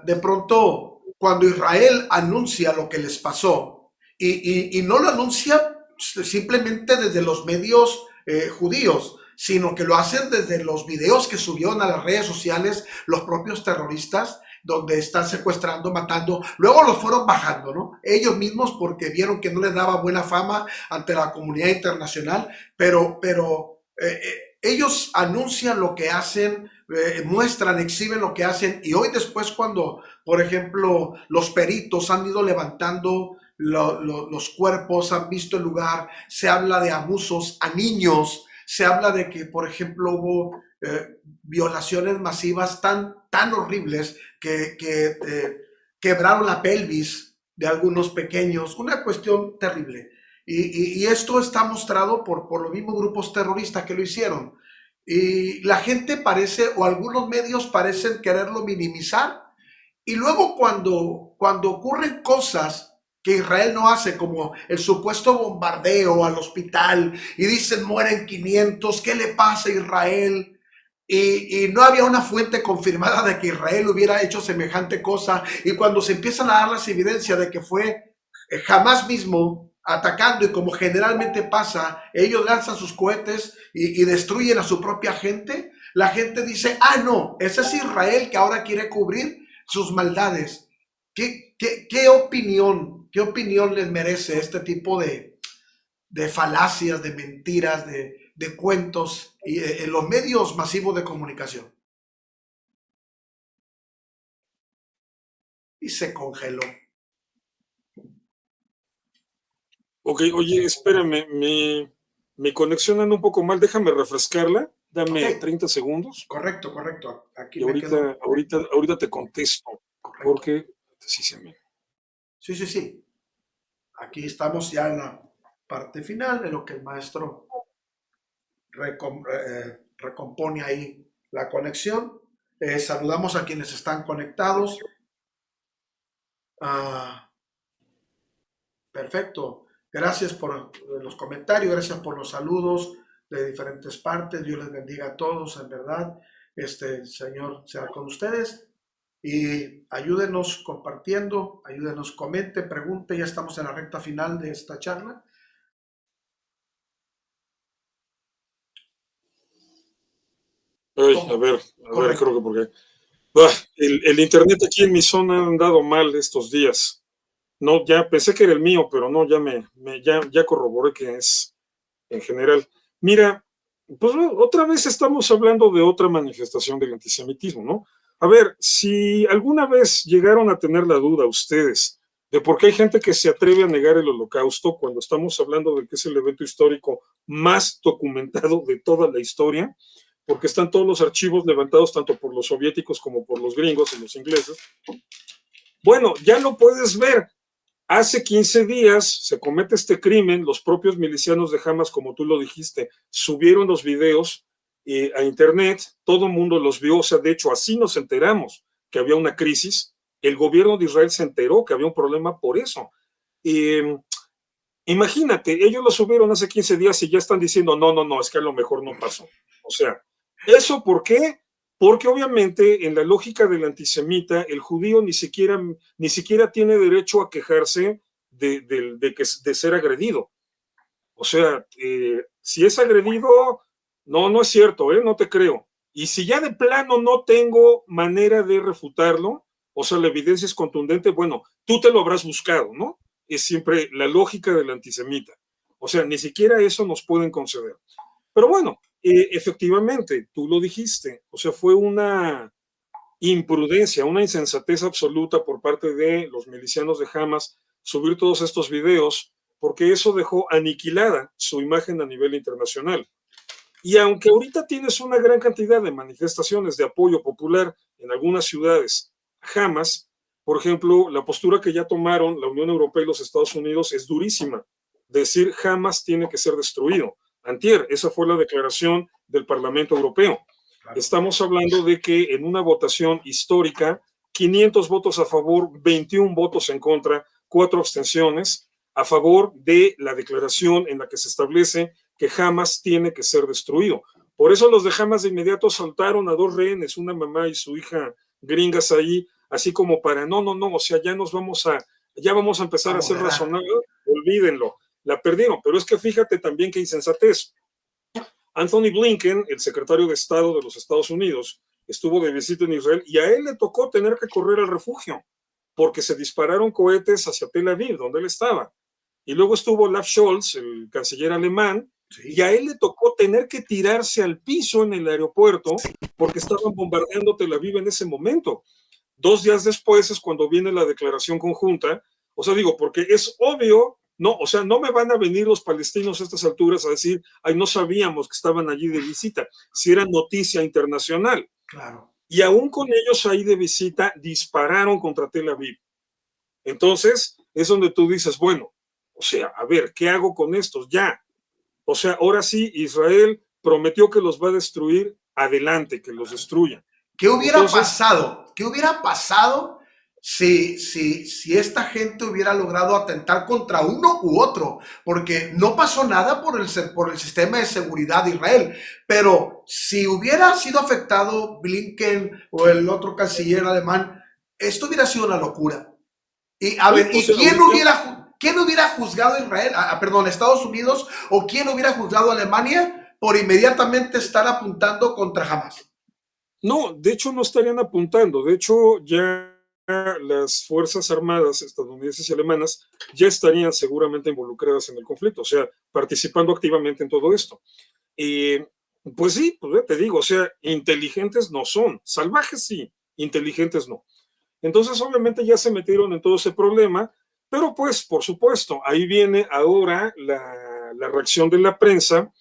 De pronto, cuando Israel anuncia lo que les pasó, y no lo anuncia simplemente desde los medios judíos, sino que lo hacen desde los videos que subieron a las redes sociales los propios terroristas, donde están secuestrando, matando. Luego los fueron bajando, ¿no? Ellos mismos, porque vieron que no les daba buena fama ante la comunidad internacional, pero ellos anuncian lo que hacen, muestran, exhiben lo que hacen, y hoy después cuando, por ejemplo, los peritos han ido levantando los cuerpos, han visto el lugar, se habla de abusos a niños, se habla de que, por ejemplo, hubo violaciones masivas tan horribles que quebraron la pelvis de algunos pequeños, una cuestión terrible. Y esto está mostrado por los mismos grupos terroristas que lo hicieron. Y la gente parece, o algunos medios parecen quererlo minimizar. Y luego cuando ocurren cosas que Israel no hace, como el supuesto bombardeo al hospital, y dicen mueren 500, ¿qué le pasa a Israel? Y no había una fuente confirmada de que Israel hubiera hecho semejante cosa. Y cuando se empiezan a dar las evidencias de que fue Hamás mismo atacando, y como generalmente pasa, ellos lanzan sus cohetes y destruyen a su propia gente, la gente dice, no, ese es Israel que ahora quiere cubrir sus maldades. ¿Qué opinión les merece este tipo de falacias, de mentiras, de cuentos en los medios masivos de comunicación? Y se congeló. Ok, oye, espérame, mi conexión anda un poco mal, déjame refrescarla, dame Ok, 30 segundos correcto. Aquí y me quedo. ahorita te contesto, Correcto. porque sí, sí, Sí. Aquí estamos ya en la parte final de lo que el maestro recompone ahí la conexión. Saludamos a quienes están conectados. Perfecto. Gracias por los comentarios, gracias por los saludos de diferentes partes. Dios les bendiga a todos, en verdad. Señor sea con ustedes. Y ayúdenos compartiendo, ayúdenos, comente, pregunte. Ya estamos en la recta final de esta charla. Ay, a ¿Cómo? ver, creo Correcto. que porque el internet aquí en mi zona ha andado mal estos días. No, ya pensé que era el mío, pero no, ya corroboré que es en general. Mira, pues otra vez estamos hablando de otra manifestación del antisemitismo, ¿no? A ver, si alguna vez llegaron a tener la duda ustedes de por qué hay gente que se atreve a negar el Holocausto cuando estamos hablando de que es el evento histórico más documentado de toda la historia, porque están todos los archivos levantados tanto por los soviéticos como por los gringos y los ingleses. Bueno, ya lo puedes ver. Hace 15 días se comete este crimen, los propios milicianos de Hamas, como tú lo dijiste, subieron los videos a internet, todo el mundo los vio, o sea, de hecho así nos enteramos que había una crisis, el gobierno de Israel se enteró que había un problema por eso. Imagínate, ellos lo subieron hace 15 días y ya están diciendo, no, es que a lo mejor no pasó. O sea, ¿eso por qué? Porque obviamente en la lógica del antisemita, el judío ni siquiera tiene derecho a quejarse de ser agredido. O sea, si es agredido, no es cierto, no te creo. Y si ya de plano no tengo manera de refutarlo, o sea, la evidencia es contundente, bueno, tú te lo habrás buscado, ¿no? Es siempre la lógica del antisemita. O sea, ni siquiera eso nos pueden conceder. Pero bueno, efectivamente, tú lo dijiste, o sea, fue una imprudencia, una insensatez absoluta por parte de los milicianos de Hamas subir todos estos videos, porque eso dejó aniquilada su imagen a nivel internacional. Y aunque ahorita tienes una gran cantidad de manifestaciones de apoyo popular en algunas ciudades, Hamas, por ejemplo, la postura que ya tomaron la Unión Europea y los Estados Unidos es durísima. Decir Hamas tiene que ser destruido. Antier, esa fue la declaración del Parlamento Europeo. Estamos hablando de que en una votación histórica 500 votos a favor, 21 votos en contra, 4 abstenciones a favor de la declaración en la que se establece que Hamas tiene que ser destruido. Por eso los de Hamas de inmediato soltaron a 2 rehenes, una mamá y su hija gringas ahí, así como para, no, o sea, ya vamos a empezar a ser razonables, olvídenlo, la perdieron. Pero es que fíjate también qué insensatez. Anthony Blinken, el secretario de Estado de los Estados Unidos, estuvo de visita en Israel y a él le tocó tener que correr al refugio porque se dispararon cohetes hacia Tel Aviv, donde él estaba. Y luego estuvo Olaf Scholz, el canciller alemán, y a él le tocó tener que tirarse al piso en el aeropuerto porque estaban bombardeando Tel Aviv en ese momento. 2 días después es cuando viene la declaración conjunta. O sea, digo, porque es obvio, no, o sea, no me van a venir los palestinos a estas alturas a decir, ay, no sabíamos que estaban allí de visita, si era noticia internacional. Claro. Y aún con ellos ahí de visita, dispararon contra Tel Aviv. Entonces, es donde tú dices, bueno, o sea, a ver, ¿qué hago con estos? Ya. O sea, ahora sí, Israel prometió que los va a destruir, adelante, que los destruyan. ¿Qué hubiera pasado? ¿Qué hubiera pasado si esta gente hubiera logrado atentar contra uno u otro? Porque no pasó nada por el sistema de seguridad de Israel, pero si hubiera sido afectado Blinken o el otro canciller alemán, esto hubiera sido una locura. Y a ver, ¿y quién hubiera juzgado a Israel, perdón, Estados Unidos, o quién hubiera juzgado a Alemania por inmediatamente estar apuntando contra Hamas? No, de hecho no estarían apuntando. De hecho, ya las Fuerzas Armadas estadounidenses y alemanas ya estarían seguramente involucradas en el conflicto, o sea, participando activamente en todo esto. Pues sí, pues te digo, o sea, inteligentes no son, salvajes sí, inteligentes no. Entonces, obviamente ya se metieron en todo ese problema, pero pues, por supuesto, ahí viene ahora la reacción de la prensa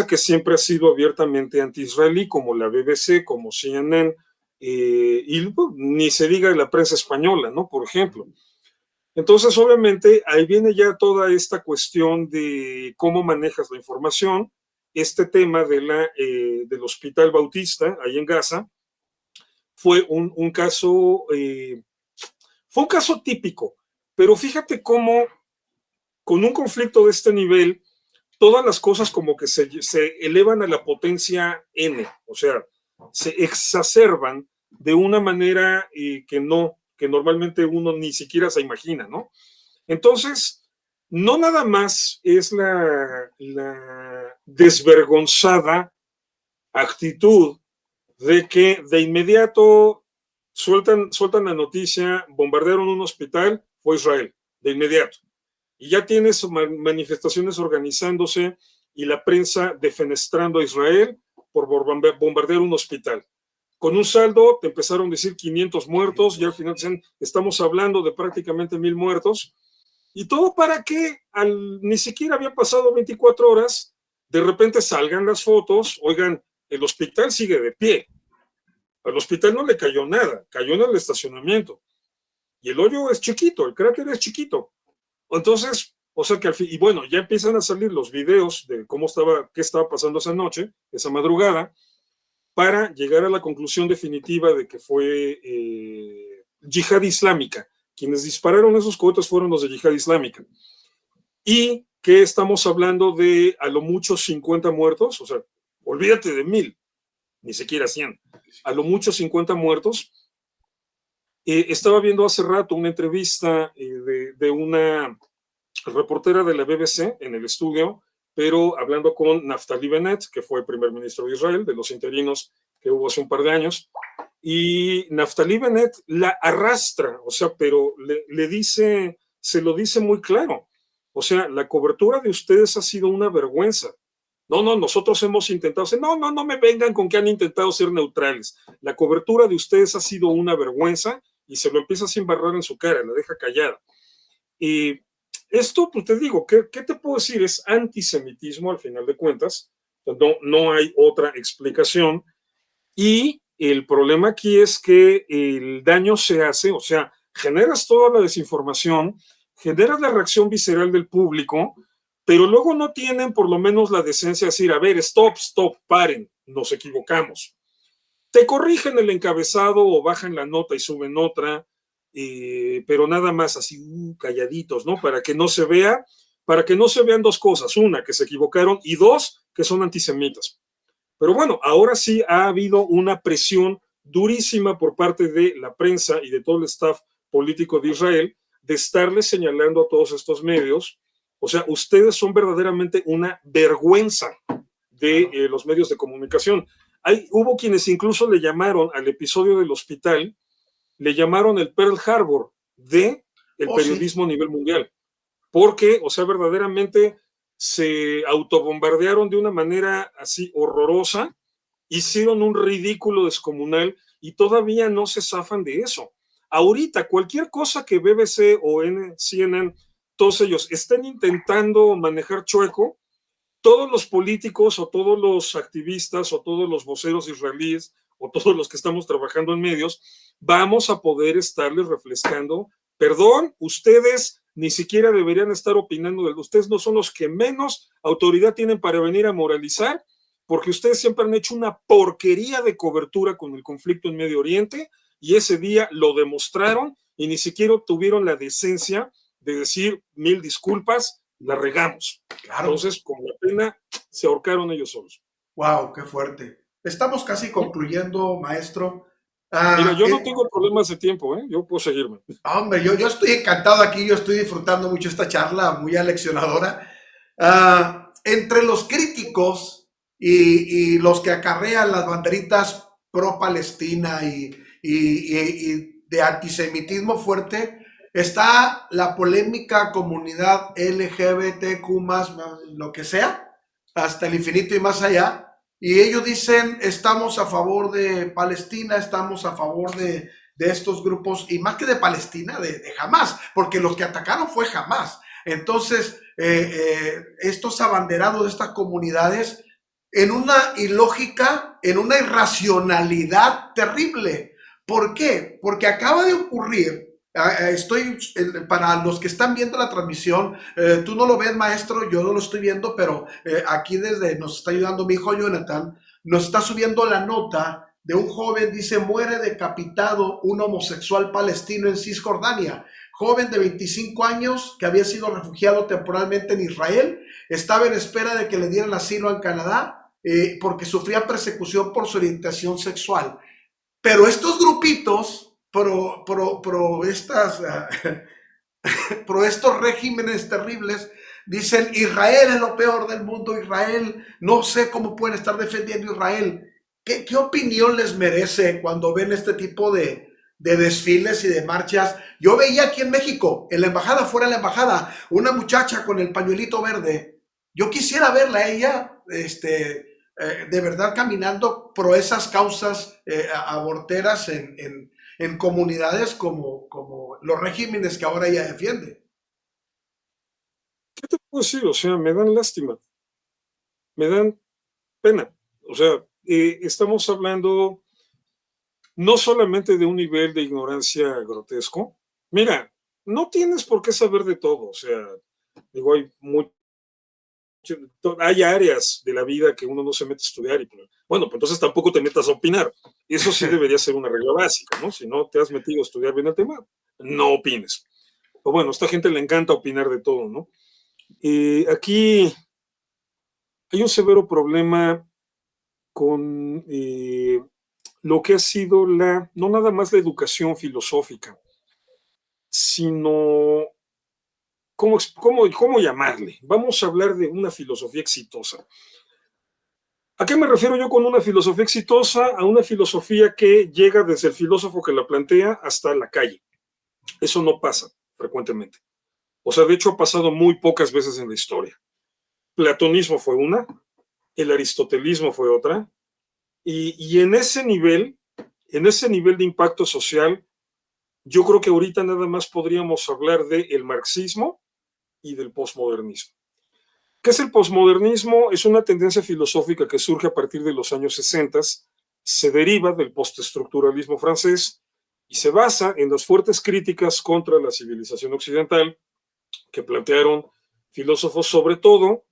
que siempre ha sido abiertamente anti-israelí, como la BBC, como CNN, y ni se diga la prensa española, ¿no? Por ejemplo. Entonces, obviamente, ahí viene ya toda esta cuestión de cómo manejas la información, este tema del Hospital Bautista, ahí en Gaza, fue un caso típico, pero fíjate cómo con un conflicto de este nivel, todas las cosas como que se elevan a la potencia n, o sea, se exacerban de una manera que normalmente uno ni siquiera se imagina, ¿no? Entonces, no nada más es la desvergonzada actitud de que de inmediato sueltan la noticia, bombardearon un hospital, fue Israel, de inmediato. Y ya tienes manifestaciones organizándose y la prensa defenestrando a Israel por bombardear un hospital. Con un saldo, te empezaron a decir 500 muertos, y al final dicen, estamos hablando de prácticamente 1000 muertos. Y todo para que ni siquiera habían pasado 24 horas, de repente salgan las fotos, oigan, el hospital sigue de pie. Al hospital no le cayó nada, cayó en el estacionamiento. Y el hoyo es chiquito, el cráter es chiquito. Entonces, o sea que al fin, y bueno, ya empiezan a salir los videos de qué estaba pasando esa noche, esa madrugada, para llegar a la conclusión definitiva de que fue yihad islámica. Quienes dispararon esos cohetes fueron los de yihad islámica. Y que estamos hablando de a lo mucho 50 muertos, o sea, olvídate de 1000, ni siquiera 100, a lo mucho 50 muertos. Estaba viendo hace rato una entrevista de una reportera de la BBC en el estudio, pero hablando con Naftali Bennett, que fue el primer ministro de Israel, de los interinos que hubo hace un par de años, y Naftali Bennett la arrastra, o sea, pero se lo dice muy claro. O sea, la cobertura de ustedes ha sido una vergüenza. No, nosotros hemos intentado ser, no me vengan con que han intentado ser neutrales. La cobertura de ustedes ha sido una vergüenza y se lo empieza a embarrar en su cara, la deja callada. Y esto, pues te digo, ¿qué te puedo decir? Es antisemitismo al final de cuentas. No hay otra explicación. Y el problema aquí es que el daño se hace, o sea, generas toda la desinformación, generas la reacción visceral del público, pero luego no tienen por lo menos la decencia de decir, a ver, stop, paren, nos equivocamos. te corrigen el encabezado o bajan la nota y suben otra, pero nada más así, calladitos, ¿no? Para que no se vea, para que no se vean dos cosas. Una, que se equivocaron, y dos, que son antisemitas. Pero bueno, ahora sí ha habido una presión durísima por parte de la prensa y de todo el staff político de Israel de estarles señalando a todos estos medios. O sea, ustedes son verdaderamente una vergüenza de los medios de comunicación. Hubo quienes incluso le llamaron al episodio del hospital, le llamaron el Pearl Harbor de el periodismo a nivel mundial. Porque, o sea, verdaderamente se autobombardearon de una manera así horrorosa, hicieron un ridículo descomunal y todavía no se zafan de eso. Ahorita, cualquier cosa que BBC o CNN, todos ellos estén intentando manejar chueco, todos los políticos o todos los activistas o todos los voceros israelíes o todos los que estamos trabajando en medios, vamos a poder estarles refrescando. Perdón, ustedes ni siquiera deberían estar opinando, ustedes no son los que menos autoridad tienen para venir a moralizar, porque ustedes siempre han hecho una porquería de cobertura con el conflicto en Medio Oriente y ese día lo demostraron y ni siquiera tuvieron la decencia de decir 1000 disculpas, la regamos. Claro. Entonces, con la pena, se ahorcaron ellos solos. Wow, qué fuerte. Estamos casi concluyendo, maestro. Mira, yo no tengo problemas de tiempo, ¿eh? Yo puedo seguirme. Hombre, yo estoy encantado aquí, yo estoy disfrutando mucho esta charla, muy aleccionadora. Entre los críticos y los que acarrean las banderitas pro-Palestina y de antisemitismo fuerte, está la polémica comunidad LGBTQ+, lo que sea, hasta el infinito y más allá. Y ellos dicen, estamos a favor de Palestina, estamos a favor de estos grupos, y más que de Palestina, de Hamás, porque los que atacaron fue Hamás. Entonces, estos abanderados de estas comunidades, en una ilógica, en una irracionalidad terrible. ¿Por qué? Porque acaba de ocurrir, para los que están viendo la transmisión, tú no lo ves, maestro, yo no lo estoy viendo, pero aquí desde nos está ayudando mi hijo Jonathan, nos está subiendo la nota de un joven, dice, muere decapitado un homosexual palestino en Cisjordania. Joven de 25 años que había sido refugiado temporalmente en Israel, estaba en espera de que le dieran asilo en Canadá porque sufría persecución por su orientación sexual. Pero estos grupitos estos regímenes terribles dicen, Israel es lo peor del mundo, Israel, no sé cómo pueden estar defendiendo a Israel. ¿Qué opinión les merece cuando ven este tipo de desfiles y de marchas? Yo veía aquí en México, en la embajada, fuera de la embajada, una muchacha con el pañuelito verde. Yo quisiera verla a ella, de verdad caminando pro esas causas aborteras en comunidades como los regímenes que ahora ella defiende. ¿Qué te puedo decir? O sea, me dan lástima, me dan pena. O sea, estamos hablando no solamente de un nivel de ignorancia grotesco. Mira, no tienes por qué saber de todo. O sea, digo, hay áreas de la vida que uno no se mete a estudiar y bueno, pues entonces tampoco te metas a opinar. Eso sí debería ser una regla básica, ¿no? Si no te has metido a estudiar bien el tema, no opines. O bueno, a esta gente le encanta opinar de todo, ¿no? Aquí hay un severo problema con lo que ha sido no nada más la educación filosófica, sino ¿cómo llamarle? Vamos a hablar de una filosofía exitosa. ¿A qué me refiero yo con una filosofía exitosa? A una filosofía que llega desde el filósofo que la plantea hasta la calle. Eso no pasa frecuentemente. O sea, de hecho ha pasado muy pocas veces en la historia. Platonismo fue una, el aristotelismo fue otra, y en ese nivel de impacto social, yo creo que ahorita nada más podríamos hablar del marxismo y del posmodernismo. ¿Qué es el posmodernismo? Es una tendencia filosófica que surge a partir de los años 60, se deriva del postestructuralismo francés y se basa en las fuertes críticas contra la civilización occidental que plantearon filósofos, sobre todo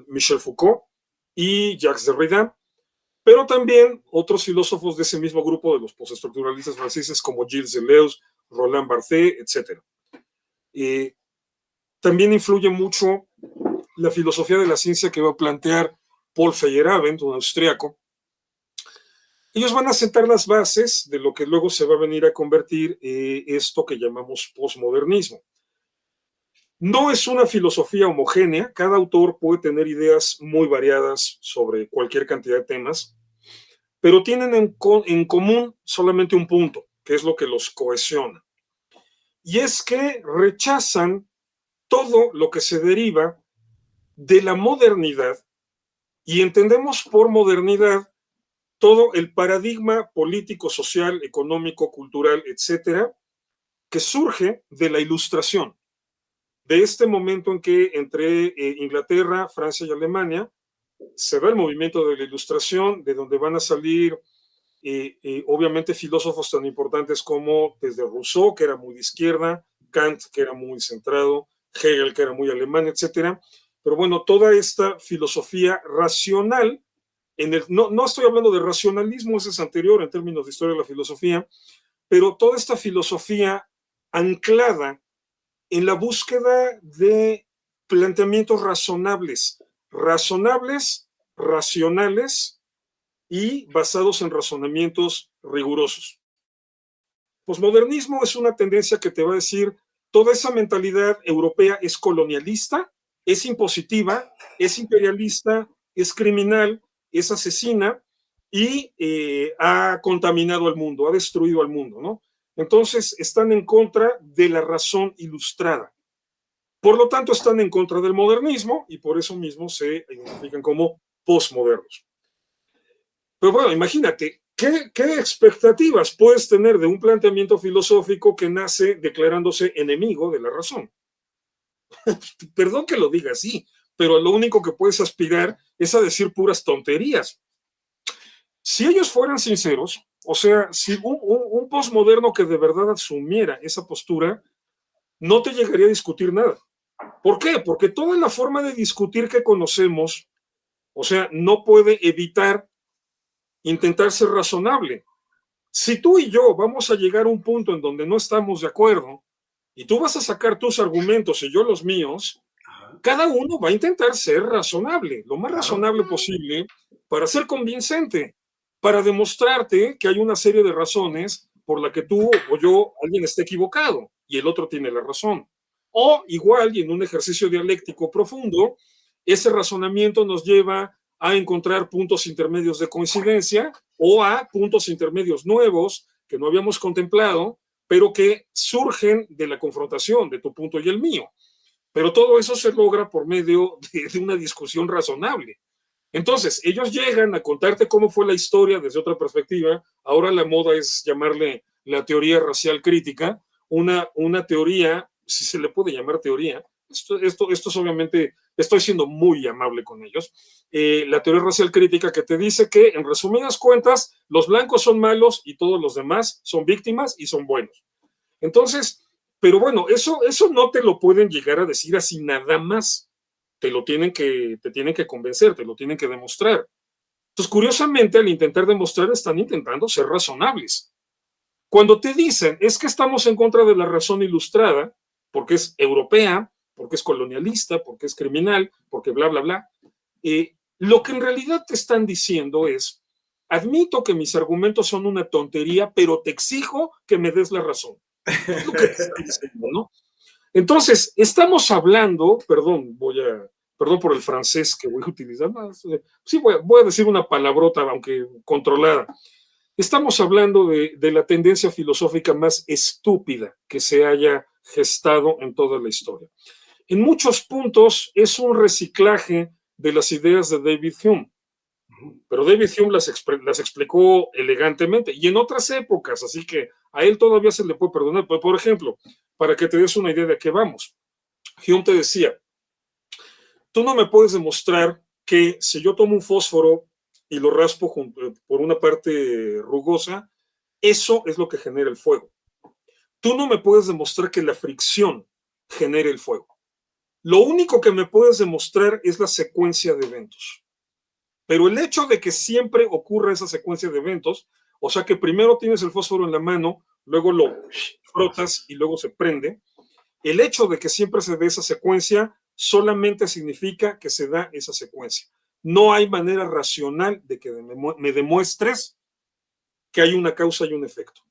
Michel Foucault y Jacques Derrida, pero también otros filósofos de ese mismo grupo de los postestructuralistas franceses como Gilles Deleuze, Roland Barthes, etc. También influye mucho la filosofía de la ciencia que va a plantear Paul Feyerabend, un austriaco. Ellos van a sentar las bases de lo que luego se va a venir a convertir esto que llamamos posmodernismo. No es una filosofía homogénea, cada autor puede tener ideas muy variadas sobre cualquier cantidad de temas, pero tienen en común solamente un punto, que es lo que los cohesiona. Y es que rechazan todo lo que se deriva de la modernidad, y entendemos por modernidad todo el paradigma político, social, económico, cultural, etcétera, que surge de la Ilustración, de este momento en que entre Inglaterra, Francia y Alemania se da el movimiento de la Ilustración, de donde van a salir obviamente filósofos tan importantes como desde Rousseau, que era muy de izquierda, Kant, que era muy centrado, Hegel, que era muy alemán, etcétera. Pero bueno, toda esta filosofía racional, no estoy hablando de racionalismo, ese es anterior en términos de historia de la filosofía, pero toda esta filosofía anclada en la búsqueda de planteamientos razonables, racionales y basados en razonamientos rigurosos. Posmodernismo es una tendencia que te va a decir, toda esa mentalidad europea es colonialista, es impositiva, es imperialista, es criminal, es asesina y ha contaminado al mundo, ha destruido al mundo, ¿no? Entonces están en contra de la razón ilustrada. Por lo tanto, están en contra del modernismo y por eso mismo se identifican como posmodernos. Pero bueno, imagínate, ¿qué expectativas puedes tener de un planteamiento filosófico que nace declarándose enemigo de la razón? Perdón que lo diga así, pero lo único que puedes aspirar es a decir puras tonterías. Si ellos fueran sinceros, o sea, si un posmoderno que de verdad asumiera esa postura, no te llegaría a discutir nada. ¿Por qué? Porque toda la forma de discutir que conocemos, o sea, no puede evitar intentar ser razonable. Si tú y yo vamos a llegar a un punto en donde no estamos de acuerdo y tú vas a sacar tus argumentos y yo los míos, cada uno va a intentar ser razonable, lo más razonable posible, para ser convincente, para demostrarte que hay una serie de razones por la que tú o yo, alguien esté equivocado y el otro tiene la razón. O igual, y en un ejercicio dialéctico profundo, ese razonamiento nos lleva a encontrar puntos intermedios de coincidencia o a puntos intermedios nuevos que no habíamos contemplado, pero que surgen de la confrontación de tu punto y el mío. Pero todo eso se logra por medio de una discusión razonable. Entonces, ellos llegan a contarte cómo fue la historia desde otra perspectiva. Ahora la moda es llamarle la teoría racial crítica, una teoría, si se le puede llamar teoría. Esto es obviamente, estoy siendo muy amable con ellos. La teoría racial crítica que te dice que, en resumidas cuentas, los blancos son malos y todos los demás son víctimas y son buenos. Entonces, pero bueno, eso no te lo pueden llegar a decir así nada más. Te tienen que convencer, te lo tienen que demostrar. Entonces, curiosamente, al intentar demostrar, están intentando ser razonables. Cuando te dicen, es que estamos en contra de la razón ilustrada, porque es europea, porque es colonialista, porque es criminal, porque bla, bla, bla, lo que en realidad te están diciendo es, admito que mis argumentos son una tontería, pero te exijo que me des la razón. Es lo que te están diciendo, ¿no? Entonces, estamos hablando, perdón por el francés que voy a utilizar, sí voy a decir una palabrota, aunque controlada. Estamos hablando de la tendencia filosófica más estúpida que se haya gestado en toda la historia. En muchos puntos es un reciclaje de las ideas de David Hume, pero David Hume las explicó elegantemente y en otras épocas, así que a él todavía se le puede perdonar. Por ejemplo, para que te des una idea de a qué vamos, Hume te decía, tú no me puedes demostrar que si yo tomo un fósforo y lo raspo por una parte rugosa, eso es lo que genera el fuego. Tú no me puedes demostrar que la fricción genere el fuego. Lo único que me puedes demostrar es la secuencia de eventos. Pero el hecho de que siempre ocurra esa secuencia de eventos, o sea que primero tienes el fósforo en la mano, luego lo frotas y luego se prende, el hecho de que siempre se dé esa secuencia solamente significa que se da esa secuencia. No hay manera racional de que me demuestres que hay una causa y un efecto.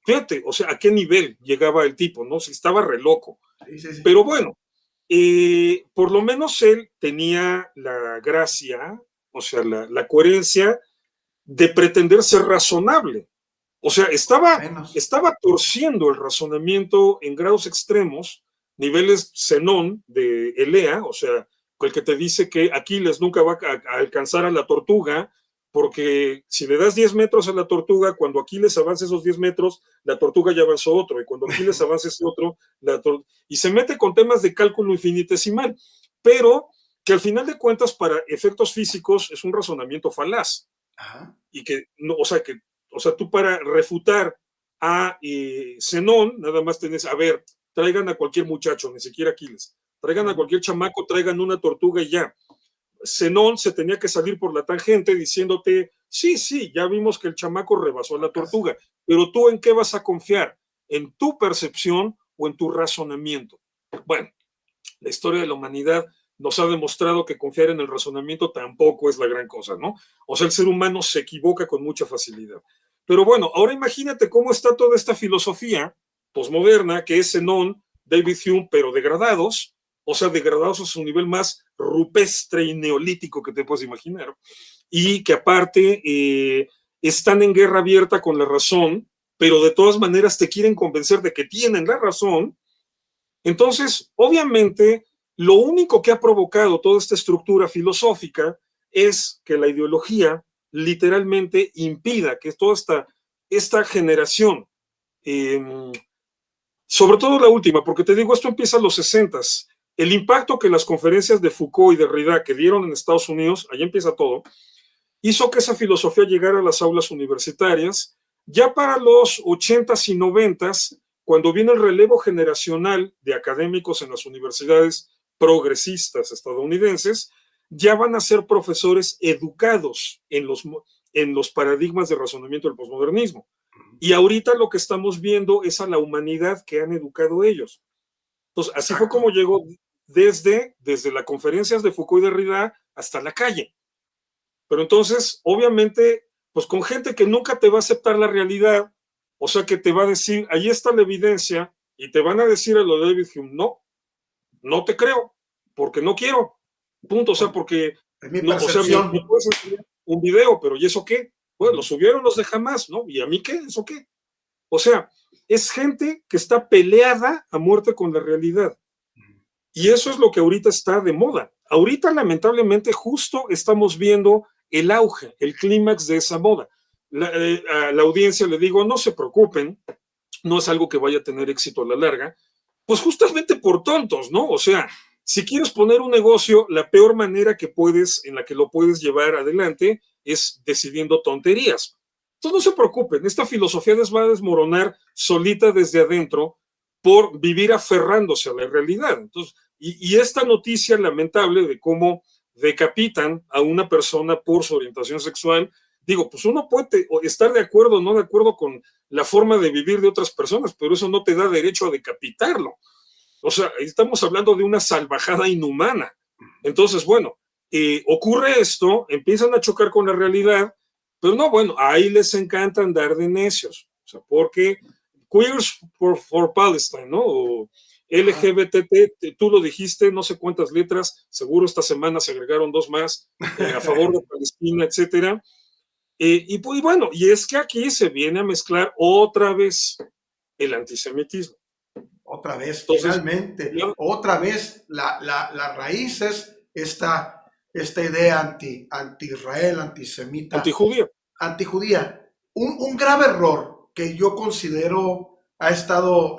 Fíjate, o sea, a qué nivel llegaba el tipo, ¿no? Si estaba re loco. Sí, sí, sí. Pero bueno, por lo menos él tenía la gracia, o sea, la coherencia de pretender ser razonable. O sea, Menos. estaba torciendo el razonamiento en grados extremos, niveles Zenón de Elea, o sea, el que te dice que Aquiles nunca va a alcanzar a la tortuga, porque si le das 10 metros a la tortuga, cuando Aquiles avance esos 10 metros, la tortuga ya avanzó otro, y cuando Aquiles avance ese otro, y se mete con temas de cálculo infinitesimal, pero que al final de cuentas para efectos físicos es un razonamiento falaz. Ajá. Y que, no, o sea, tú para refutar a Zenón, nada más tenés, a ver, traigan a cualquier muchacho, ni siquiera Aquiles, traigan a cualquier chamaco, traigan una tortuga y ya. Zenón se tenía que salir por la tangente diciéndote, sí, sí, ya vimos que el chamaco rebasó a la tortuga, pero tú en qué vas a confiar, en tu percepción o en tu razonamiento. Bueno, la historia de la humanidad nos ha demostrado que confiar en el razonamiento tampoco es la gran cosa, ¿no? O sea, el ser humano se equivoca con mucha facilidad. Pero bueno, ahora imagínate cómo está toda esta filosofía posmoderna, que es Zenón, David Hume, pero degradados, o sea, degradados a su nivel más rupestre y neolítico que te puedes imaginar, y que aparte están en guerra abierta con la razón, pero de todas maneras te quieren convencer de que tienen la razón. Entonces, obviamente, lo único que ha provocado toda esta estructura filosófica es que la ideología literalmente impida que toda esta generación, eh, sobre todo la última, porque te digo, esto empieza en los 60s, el impacto que las conferencias de Foucault y de Derrida que dieron en Estados Unidos, ahí empieza todo, hizo que esa filosofía llegara a las aulas universitarias. Ya para los 80s y 90s, cuando viene el relevo generacional de académicos en las universidades progresistas estadounidenses, ya van a ser profesores educados en los paradigmas de razonamiento del posmodernismo. Y ahorita lo que estamos viendo es a la humanidad que han educado ellos. Entonces, así fue como llegó desde las conferencias de Foucault y Derrida hasta la calle. Pero entonces, obviamente, pues con gente que nunca te va a aceptar la realidad, o sea, que te va a decir, ahí está la evidencia, y te van a decir a lo de David Hume, no, no te creo, porque no quiero, punto, o sea, porque, Es mi no, o sea, me percepción. puedes enseñar un video, pero ¿y eso qué? Pues lo subieron los de Jamás, ¿no? ¿Y a mí qué? ¿Eso qué? O sea, es gente que está peleada a muerte con la realidad. Y eso es lo que ahorita está de moda. Ahorita, lamentablemente, justo estamos viendo el auge, el clímax de esa moda. A la audiencia le digo, no se preocupen, no es algo que vaya a tener éxito a la larga, pues justamente por tontos, ¿no? O sea, si quieres poner un negocio, la peor manera en la que lo puedes llevar adelante es decidiendo tonterías. Entonces no se preocupen, esta filosofía les va a desmoronar solita desde adentro por vivir aferrándose a la realidad. Entonces, y esta noticia lamentable de cómo decapitan a una persona por su orientación sexual, digo, pues uno puede estar de acuerdo o no de acuerdo con la forma de vivir de otras personas, pero eso no te da derecho a decapitarlo. O sea, estamos hablando de una salvajada inhumana. Entonces, bueno, ocurre esto, empiezan a chocar con la realidad, pero no, bueno, ahí les encanta andar de necios. O sea, porque Queers for Palestine, ¿no? O LGBT, tú lo dijiste, no sé cuántas letras, seguro esta semana se agregaron dos más a favor de Palestina, etcétera. Y bueno, y es que aquí se viene a mezclar otra vez el antisemitismo. Otra vez, Entonces, finalmente, otra vez, la raíz es esta idea anti-Israel, antisemita, antijudía. antijudía. Un grave error que yo considero ha estado,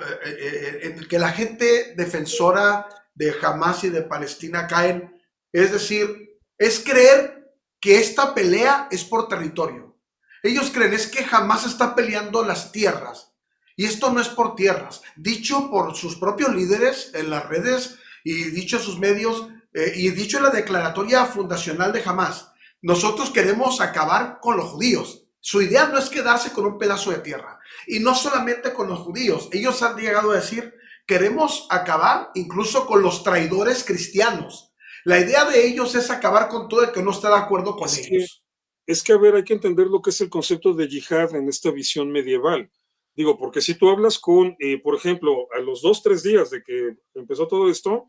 en que la gente defensora de Hamas y de Palestina caen, es decir, es creer que esta pelea es por territorio. Ellos creen es que Hamas está peleando las tierras. Y esto no es por tierras, dicho por sus propios líderes en las redes y dicho en sus medios y dicho en la declaratoria fundacional de Hamas. nosotros queremos acabar con los judíos. Su idea no es quedarse con un pedazo de tierra. Y no solamente con los judíos. Ellos han llegado a decir, queremos acabar incluso con los traidores cristianos. La idea de ellos es acabar con todo el que no está de acuerdo con Es que, ellos. es que, a ver, hay que entender lo que es el concepto de yihad en esta visión medieval. Digo, porque si tú hablas con, por ejemplo, a los 2, 3 días de que empezó todo esto,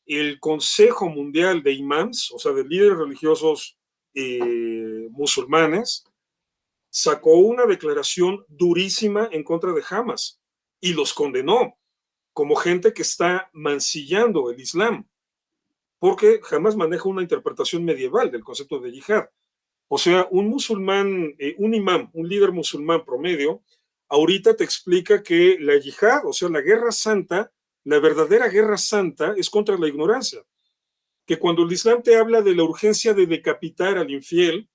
el Consejo Mundial de Imams, o sea, de líderes religiosos musulmanes, sacó una declaración durísima en contra de Hamas y los condenó como gente que está mancillando el Islam, porque Hamas maneja una interpretación medieval del concepto de yihad. O sea, un musulmán, un imam, un líder musulmán promedio, ahorita te explica que la yihad, o sea, la guerra santa, la verdadera guerra santa es contra la ignorancia. Que cuando el Islam te habla de la urgencia de decapitar al infiel,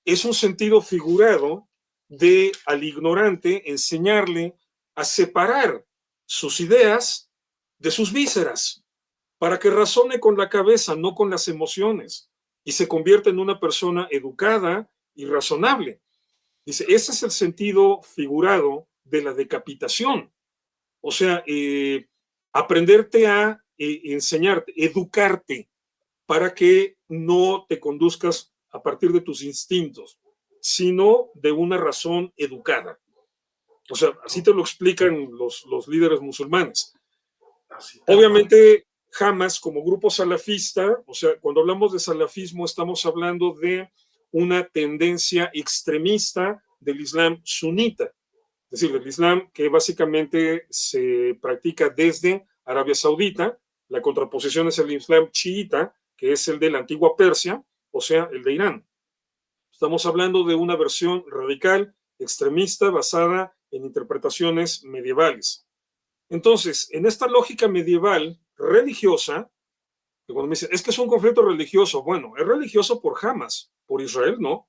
es un sentido figurado de al ignorante enseñarle a separar sus ideas de sus vísceras, para que razone con la cabeza, no con las emociones, y se convierta en una persona educada y razonable. Dice, ese es el sentido figurado de la decapitación. O sea, aprenderte a enseñarte, educarte, para que no te conduzcas a partir de tus instintos, sino de una razón educada. O sea, así te lo explican los líderes musulmanes. Obviamente, Hamas como grupo salafista, o sea, cuando hablamos de salafismo estamos hablando de una tendencia extremista del Islam sunita, es decir, del Islam que básicamente se practica desde Arabia Saudita. La contraposición es el Islam chiita, que es el de la antigua Persia, o sea, el de Irán. Estamos hablando de una versión radical, extremista, basada en interpretaciones medievales. Entonces, en esta lógica medieval religiosa, que cuando me dicen, es que es un conflicto religioso, bueno, es religioso por Hamas, por Israel no.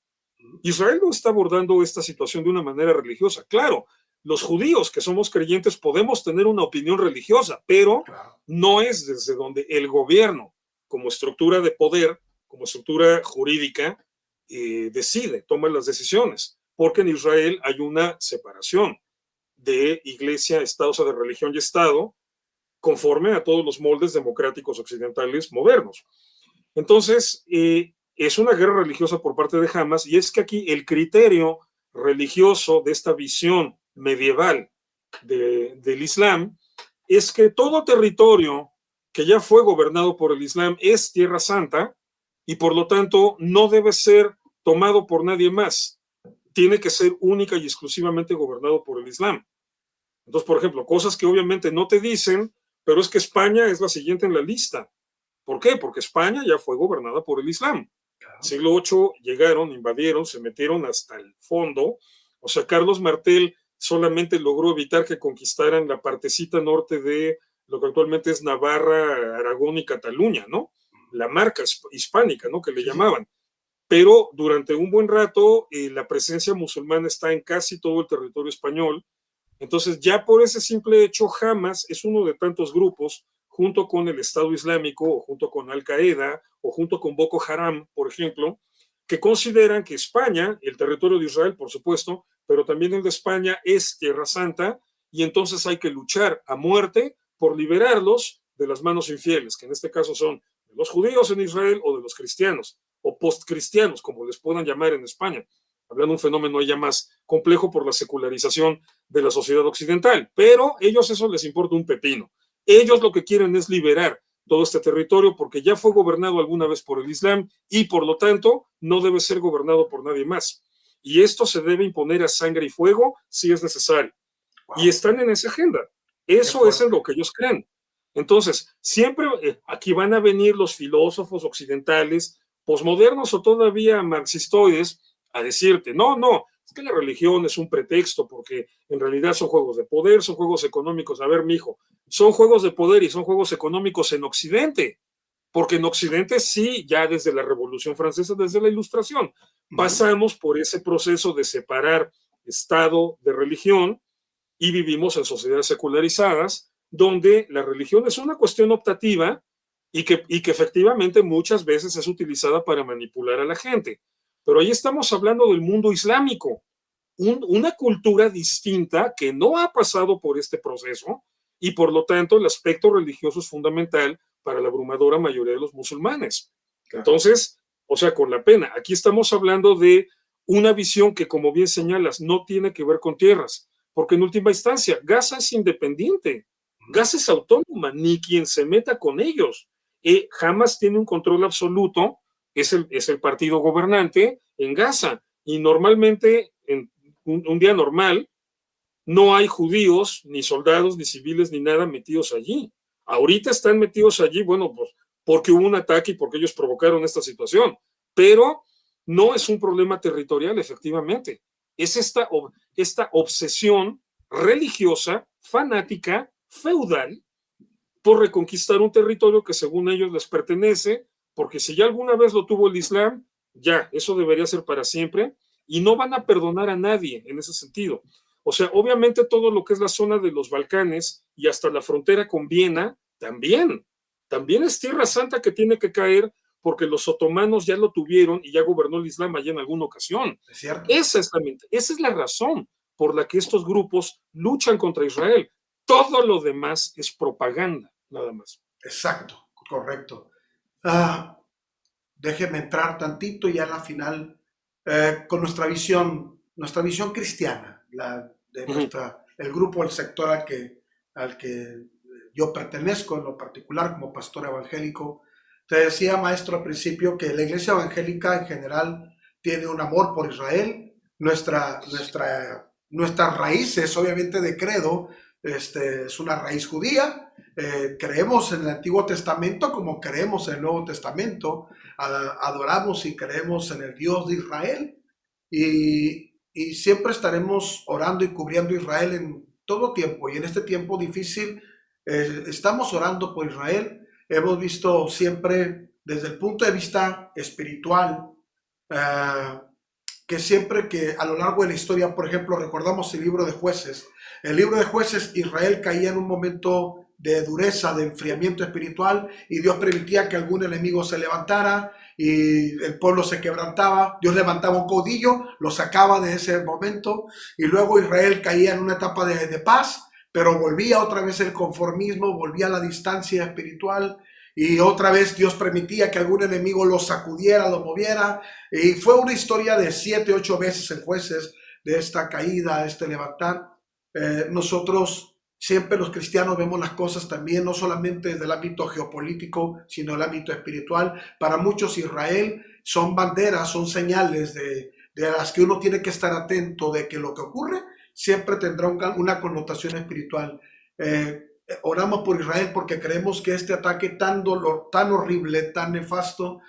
Israel no está abordando esta situación de una manera religiosa. Claro, los judíos que somos creyentes podemos tener una opinión religiosa, pero no es desde donde el gobierno, como estructura de poder, como estructura jurídica, decide, toma las decisiones, porque en Israel hay una separación de iglesia, Estado, o sea, de religión y Estado, conforme a todos los moldes democráticos occidentales modernos. Entonces, es una guerra religiosa por parte de Hamas, y es que aquí el criterio religioso de esta visión medieval del Islam es que todo territorio que ya fue gobernado por el Islam es tierra santa y por lo tanto no debe ser tomado por nadie más. Tiene que ser única y exclusivamente gobernado por el Islam. Entonces, por ejemplo, cosas que obviamente no te dicen, pero es que España es la siguiente en la lista. ¿Por qué? Porque España ya fue gobernada por el Islam. Siglo VIII llegaron, invadieron, se metieron hasta el fondo. O sea, Carlos Martel solamente logró evitar que conquistaran la partecita norte de lo que actualmente es Navarra, Aragón y Cataluña, ¿no? La marca hispánica, ¿no? Que le llamaban. Pero durante un buen rato la presencia musulmana está en casi todo el territorio español. Entonces, ya por ese simple hecho, Hamas es uno de tantos grupos, junto con el Estado Islámico, o junto con Al-Qaeda, o junto con Boko Haram, por ejemplo, que consideran que España, el territorio de Israel, por supuesto, pero también el de España es Tierra Santa, y entonces hay que luchar a muerte por liberarlos de las manos infieles, que en este caso son de los judíos en Israel o de los cristianos, o postcristianos, como les puedan llamar en España, hablando de un fenómeno ya más complejo por la secularización de la sociedad occidental, pero ellos eso les importa un pepino. Ellos lo que quieren es liberar todo este territorio porque ya fue gobernado alguna vez por el Islam y por lo tanto no debe ser gobernado por nadie más. Y esto se debe imponer a sangre y fuego si es necesario. Wow. Y están en esa agenda. Eso es en lo que ellos creen. Entonces, siempre aquí van a venir los filósofos occidentales, posmodernos o todavía marxistoides, a decirte, no, es que la religión es un pretexto porque en realidad son juegos de poder, son juegos económicos. A ver, mijo, son juegos de poder y son juegos económicos en Occidente, porque en Occidente sí, ya desde la Revolución Francesa, desde la Ilustración, pasamos por ese proceso de separar Estado de religión y vivimos en sociedades secularizadas donde la religión es una cuestión optativa, y que efectivamente muchas veces es utilizada para manipular a la gente. Pero ahí estamos hablando del mundo islámico, una cultura distinta que no ha pasado por este proceso y por lo tanto el aspecto religioso es fundamental para la abrumadora mayoría de los musulmanes. Entonces, o sea, con la pena, aquí estamos hablando de una visión que, como bien señalas, no tiene que ver con tierras, porque en última instancia, Gaza es independiente, Gaza es autónoma, ni quien se meta con ellos. Hamas tiene un control absoluto, es el partido gobernante en Gaza, y normalmente en un día normal no hay judíos, ni soldados, ni civiles, ni nada metidos allí. Ahorita están metidos allí, bueno, pues porque hubo un ataque y porque ellos provocaron esta situación, pero no es un problema territorial, efectivamente. Es esta obsesión religiosa, fanática, feudal, por reconquistar un territorio que según ellos les pertenece, porque si ya alguna vez lo tuvo el Islam, ya, eso debería ser para siempre, y no van a perdonar a nadie en ese sentido. O sea, obviamente todo lo que es la zona de los Balcanes y hasta la frontera con Viena, también es tierra santa que tiene que caer porque los otomanos ya lo tuvieron y ya gobernó el Islam allá en alguna ocasión. Es cierto. Esa es la razón por la que estos grupos luchan contra Israel. Todo lo demás es propaganda, nada más. Exacto, correcto. Déjeme entrar tantito ya en la final con nuestra visión cristiana, el grupo, el sector al que yo pertenezco en lo particular como pastor evangélico. Te decía, maestro, al principio que la iglesia evangélica en general tiene un amor por Israel. Nuestras raíces, obviamente de credo, es una raíz judía. Creemos en el Antiguo Testamento como creemos en el Nuevo Testamento. Adoramos y creemos en el Dios de Israel y siempre estaremos orando y cubriendo a Israel en todo tiempo. Y en este tiempo difícil estamos orando por Israel. Hemos visto siempre desde el punto de vista espiritual eh, que siempre que a lo largo de la historia, por ejemplo, recordamos el libro de jueces, Israel caía en un momento de dureza, de enfriamiento espiritual, y Dios permitía que algún enemigo se levantara y el pueblo se quebrantaba. Dios levantaba un caudillo, lo sacaba de ese momento, y luego Israel caía en una etapa de paz, pero volvía otra vez el conformismo, volvía la distancia espiritual, y otra vez Dios permitía que algún enemigo lo sacudiera, lo moviera, y fue una historia de 7, 8 veces en jueces de esta caída, de este levantar. Nosotros siempre los cristianos vemos las cosas también, no solamente desde el ámbito geopolítico, sino el ámbito espiritual. Para muchos Israel son banderas, son señales de las que uno tiene que estar atento, de que lo que ocurre siempre tendrá una connotación espiritual. Oramos por Israel porque creemos que este ataque tan horrible, tan nefasto,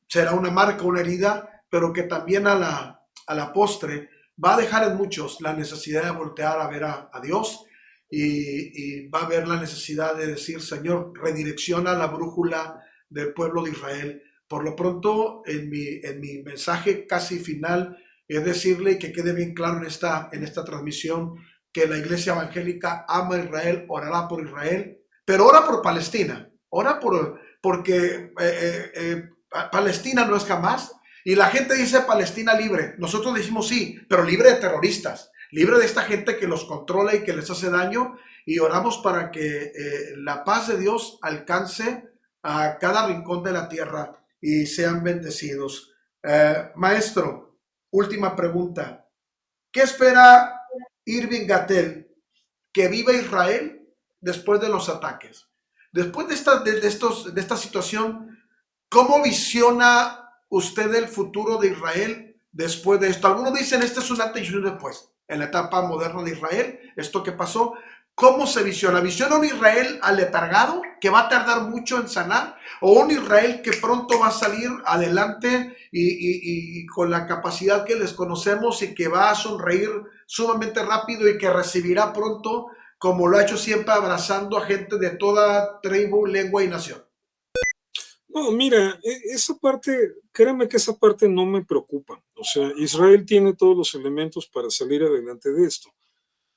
será una marca, una herida, pero que también a la postre va a dejar en muchos la necesidad de voltear a ver a Dios y va a haber la necesidad de decir, Señor, redirecciona la brújula del pueblo de Israel. Por lo pronto, en mi mensaje casi final, es decirle y que quede bien claro en esta transmisión que la iglesia evangélica ama a Israel, orará por Israel, pero ora por Palestina, porque Palestina no es jamás. Y la gente dice Palestina libre. Nosotros decimos sí, pero libre de terroristas, libre de esta gente que los controla y que les hace daño. Y oramos para que la paz de Dios alcance a cada rincón de la tierra y sean bendecidos. Maestro, última pregunta. ¿Qué espera Irving Gattel que viva Israel después de los ataques? Después de esta situación, ¿cómo visiona usted el futuro de Israel después de esto? Algunos dicen, este es un antes y un después, en la etapa moderna de Israel, esto que pasó. ¿Cómo se visiona? ¿Visiona un Israel aletargado que va a tardar mucho en sanar? ¿O un Israel que pronto va a salir adelante y con la capacidad que les conocemos y que va a sonreír sumamente rápido y que recibirá pronto, como lo ha hecho siempre, abrazando a gente de toda tribu, lengua y nación? No, mira, esa parte, créeme que esa parte no me preocupa. O sea, Israel tiene todos los elementos para salir adelante de esto.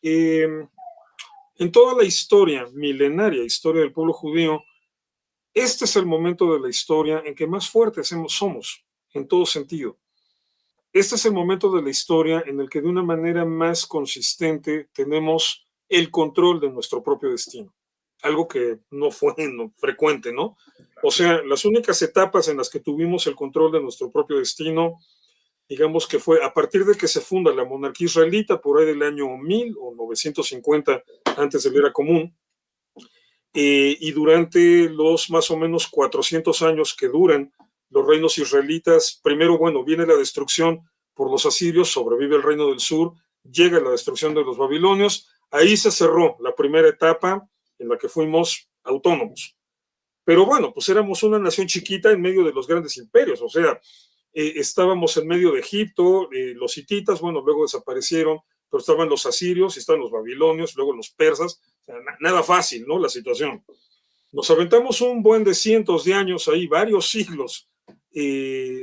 En toda la historia, milenaria historia del pueblo judío, Este es el momento de la historia en que más fuertes somos, en todo sentido. Este es el momento de la historia en el que de una manera más consistente tenemos el control de nuestro propio destino. Algo que no fue frecuente, ¿no? O sea, las únicas etapas en las que tuvimos el control de nuestro propio destino, digamos que fue a partir de que se funda la monarquía israelita por ahí del año 1000 o 950 antes de la era común, y durante los más o menos 400 años que duran los reinos israelitas, primero, bueno, viene la destrucción por los asirios, sobrevive el reino del sur, llega la destrucción de los babilonios, ahí se cerró la primera etapa en la que fuimos autónomos. Pero bueno, pues éramos una nación chiquita en medio de los grandes imperios, o sea, estábamos en medio de Egipto, los hititas, bueno, luego desaparecieron, pero estaban los asirios, estaban los babilonios, luego los persas, o sea, nada fácil, ¿no? La situación. Nos aventamos un buen de cientos de años ahí, varios siglos,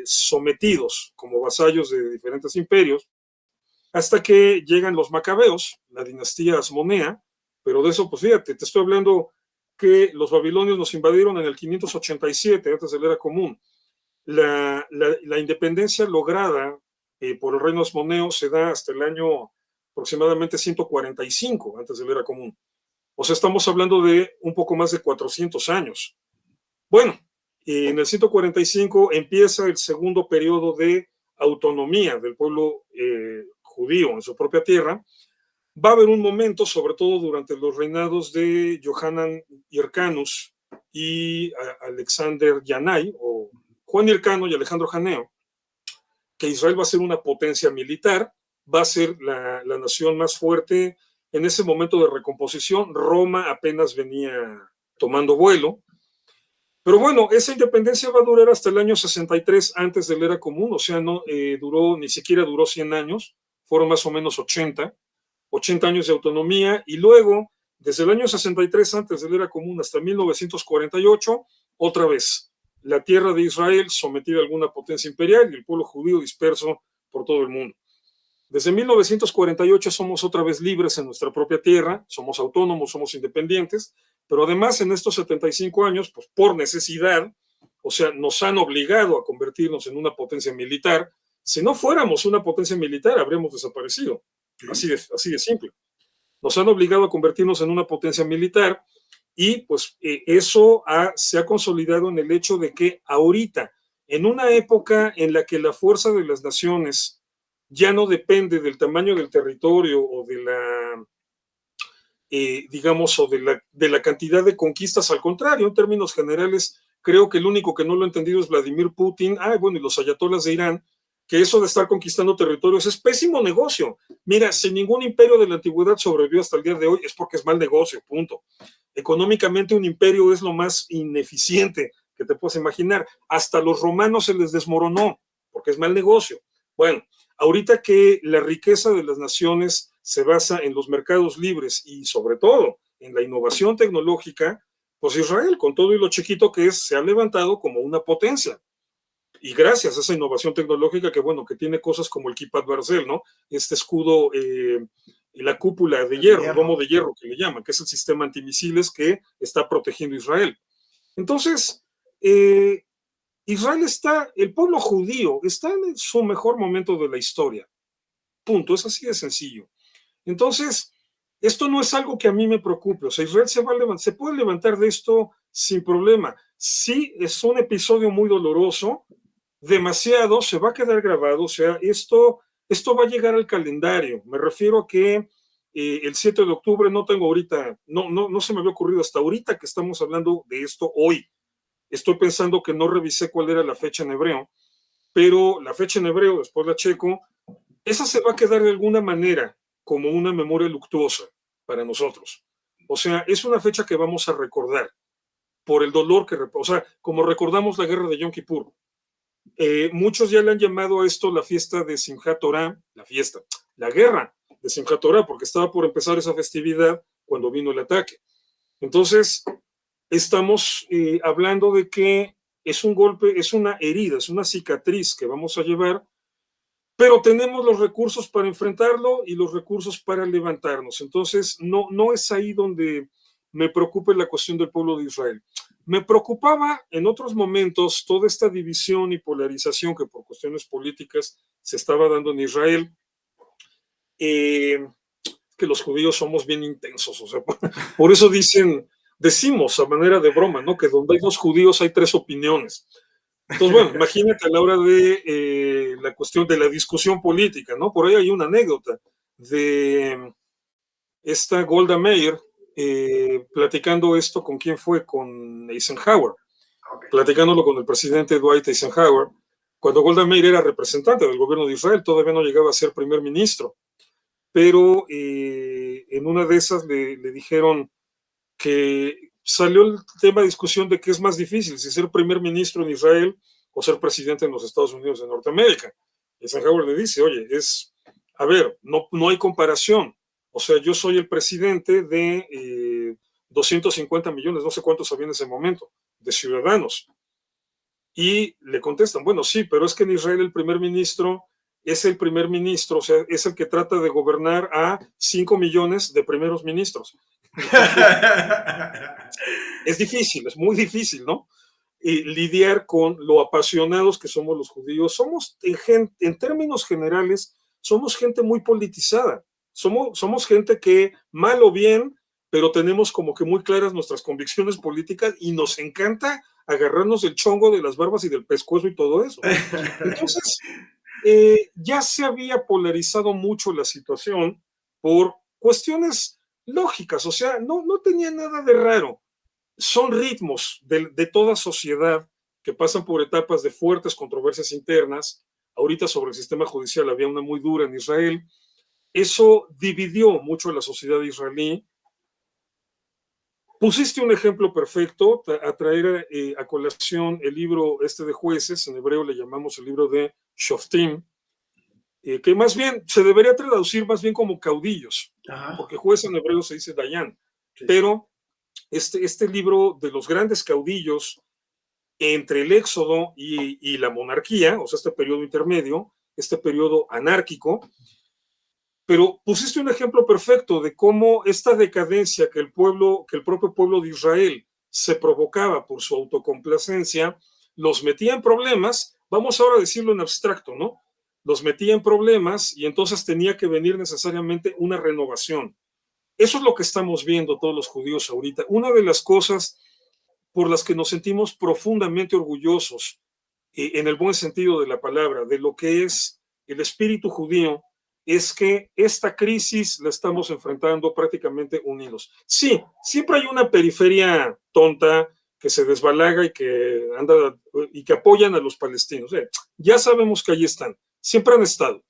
sometidos como vasallos de diferentes imperios, hasta que llegan los macabeos, la dinastía asmonea, pero de eso, pues fíjate, te estoy hablando que los babilonios nos invadieron en el 587, antes de la era común. La independencia lograda por el reino asmoneo se da hasta el año aproximadamente 145, antes de la era común. O sea, estamos hablando de un poco más de 400 años. Bueno, en el 145 empieza el segundo periodo de autonomía del pueblo judío en su propia tierra. Va a haber un momento, sobre todo durante los reinados de Johanan Hyrcanus y Alexander Yanai, o Juan Hyrcano y Alejandro Janeo, que Israel va a ser una potencia militar, va a ser la nación más fuerte en ese momento de recomposición. Roma apenas venía tomando vuelo. Pero bueno, esa independencia va a durar hasta el año 63 antes de la era común, o sea, no ni siquiera duró 100 años, fueron más o menos 80 años de autonomía, y luego, desde el año 63 antes de la era común hasta 1948, otra vez, la tierra de Israel sometida a alguna potencia imperial y el pueblo judío disperso por todo el mundo. Desde 1948 somos otra vez libres en nuestra propia tierra, somos autónomos, somos independientes, pero además en estos 75 años, pues por necesidad, o sea, nos han obligado a convertirnos en una potencia militar. Si no fuéramos una potencia militar, habríamos desaparecido. Así de simple. Nos han obligado a convertirnos en una potencia militar y pues eso se ha consolidado en el hecho de que ahorita, en una época en la que la fuerza de las naciones ya no depende del tamaño del territorio o de la, digamos, o de la cantidad de conquistas, al contrario, en términos generales, creo que el único que no lo ha entendido es Vladimir Putin, bueno, y los ayatolas de Irán, que eso de estar conquistando territorios es pésimo negocio. Mira, si ningún imperio de la antigüedad sobrevivió hasta el día de hoy, es porque es mal negocio, punto. Económicamente un imperio es lo más ineficiente que te puedes imaginar. Hasta los romanos se les desmoronó, porque es mal negocio. Bueno, ahorita que la riqueza de las naciones se basa en los mercados libres y sobre todo en la innovación tecnológica, pues Israel, con todo y lo chiquito que es, se ha levantado como una potencia. Y gracias a esa innovación tecnológica que, bueno, que tiene cosas como el Kippat Barzel, ¿no? Este escudo, la cúpula de hierro, domo de hierro que le llaman, que es el sistema antimisiles que está protegiendo a Israel. Entonces, Israel el pueblo judío está en su mejor momento de la historia. Punto, es así de sencillo. Entonces, esto no es algo que a mí me preocupe. O sea, Israel se puede levantar de esto sin problema. Sí, es un episodio muy doloroso, demasiado, se va a quedar grabado, o sea, esto va a llegar al calendario. Me refiero a que el 7 de octubre no tengo ahorita, no se me había ocurrido hasta ahorita que estamos hablando de esto hoy. Estoy pensando que no revisé cuál era la fecha en hebreo, pero la fecha en hebreo, después la checo, esa se va a quedar de alguna manera como una memoria luctuosa para nosotros. O sea, es una fecha que vamos a recordar por el dolor o sea, como recordamos la guerra de Yom Kippur. Muchos ya le han llamado a esto la fiesta de Simchat Torah, la guerra de Simchat Torah, porque estaba por empezar esa festividad cuando vino el ataque. Entonces, estamos hablando de que es un golpe, es una herida, es una cicatriz que vamos a llevar, pero tenemos los recursos para enfrentarlo y los recursos para levantarnos. Entonces, no es ahí donde me preocupe la cuestión del pueblo de Israel. Me preocupaba en otros momentos toda esta división y polarización que por cuestiones políticas se estaba dando en Israel. Que los judíos somos bien intensos, o sea, por eso decimos a manera de broma, ¿no? Que donde hay dos judíos hay tres opiniones. Entonces, bueno, imagínate a la hora de la cuestión de la discusión política, ¿no? Por ahí hay una anécdota de esta Golda Meir platicando esto con quién fue, con Eisenhower, platicándolo con el presidente Dwight Eisenhower, cuando Golda Meir era representante del gobierno de Israel, todavía no llegaba a ser primer ministro, pero en una de esas le dijeron que salió el tema de discusión de qué es más difícil, si ser primer ministro en Israel o ser presidente en los Estados Unidos de Norteamérica. Eisenhower le dice, oye, a ver, no hay comparación. O sea, yo soy el presidente de 250 millones, no sé cuántos había en ese momento, de ciudadanos. Y le contestan, bueno, sí, pero es que en Israel el primer ministro es el primer ministro, o sea, es el que trata de gobernar a 5 millones de primeros ministros. Es difícil, es muy difícil, ¿no? Lidiar con lo apasionados que somos los judíos. Somos, en términos generales, somos gente muy politizada. Somos gente que, mal o bien, pero tenemos como que muy claras nuestras convicciones políticas y nos encanta agarrarnos del chongo, de las barbas y del pescuezo y todo eso. Entonces, ya se había polarizado mucho la situación por cuestiones lógicas, o sea, no tenía nada de raro. Son ritmos de toda sociedad que pasan por etapas de fuertes controversias internas. Ahorita sobre el sistema judicial había una muy dura en Israel. Eso dividió mucho a la sociedad israelí. Pusiste un ejemplo perfecto a traer a colación el libro de Jueces, en hebreo le llamamos el libro de Shoftim, que más bien se debería traducir más bien como caudillos, porque juez en hebreo se dice Dayan, pero este libro de los grandes caudillos entre el éxodo y la monarquía, o sea, este periodo intermedio, este periodo anárquico, pero pusiste un ejemplo perfecto de cómo esta decadencia que el propio pueblo de Israel se provocaba por su autocomplacencia, los metía en problemas, vamos ahora a decirlo en abstracto, ¿no? Los metía en problemas y entonces tenía que venir necesariamente una renovación. Eso es lo que estamos viendo todos los judíos ahorita. Una de las cosas por las que nos sentimos profundamente orgullosos, en el buen sentido de la palabra, de lo que es el espíritu judío, es que esta crisis la estamos enfrentando prácticamente unidos. Sí, siempre hay una periferia tonta que se desbalaga y que anda y que apoyan a los palestinos. Ya sabemos que ahí están, siempre han estado.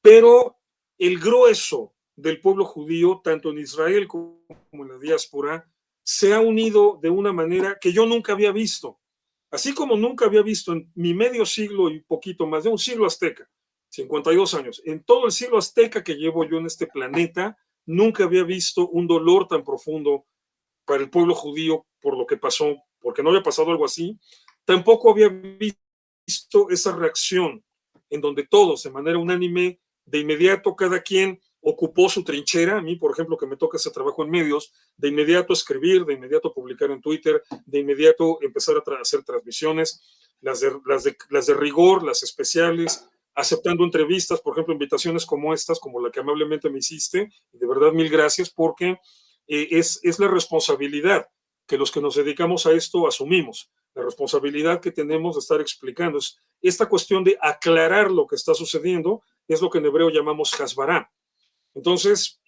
Pero el grueso del pueblo judío, tanto en Israel como en la diáspora, se ha unido de una manera que yo nunca había visto. Así como nunca había visto en mi medio siglo y poquito más de un siglo azteca, 52 años, en todo el siglo azteca que llevo yo en este planeta, nunca había visto un dolor tan profundo para el pueblo judío por lo que pasó, porque no había pasado algo así. Tampoco había visto esa reacción en donde todos, de manera unánime, de inmediato cada quien ocupó su trinchera. A mí, por ejemplo, que me toca ese trabajo en medios, de inmediato escribir, de inmediato publicar en Twitter, de inmediato empezar a hacer transmisiones, las de rigor, las especiales, aceptando entrevistas, por ejemplo, invitaciones como estas, como la que amablemente me hiciste, y de verdad mil gracias, porque es la responsabilidad que los que nos dedicamos a esto asumimos, la responsabilidad que tenemos de estar explicando. Es esta cuestión de aclarar lo que está sucediendo, es lo que en hebreo llamamos hasbará. Entonces,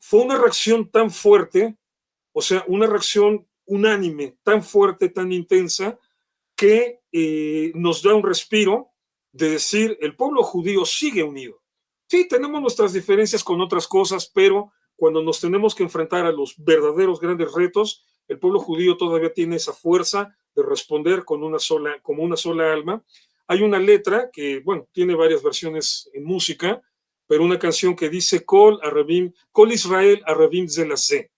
fue una reacción tan fuerte, o sea, una reacción unánime, tan fuerte, tan intensa, que nos da un respiro de decir, el pueblo judío sigue unido. Sí, tenemos nuestras diferencias con otras cosas, pero cuando nos tenemos que enfrentar a los verdaderos grandes retos, el pueblo judío todavía tiene esa fuerza de responder como una sola alma. Hay una letra que, bueno, tiene varias versiones en música, pero una canción que dice Kol Israel Arabim Zelazé.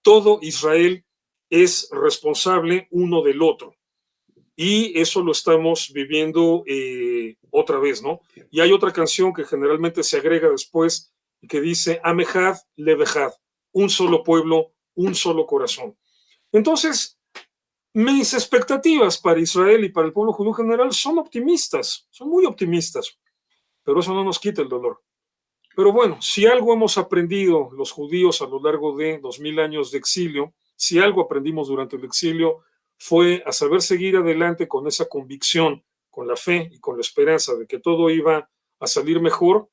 Todo Israel es responsable uno del otro. Y eso lo estamos viviendo otra vez, ¿no? Y hay otra canción que generalmente se agrega después que dice Amehad Levehad, un solo pueblo, un solo corazón. Entonces, mis expectativas para Israel y para el pueblo judío en general son optimistas, son muy optimistas, pero eso no nos quita el dolor. Pero bueno, si algo hemos aprendido los judíos a lo largo de 2000 años de exilio, si algo aprendimos durante el exilio, fue a saber seguir adelante con esa convicción, con la fe y con la esperanza de que todo iba a salir mejor,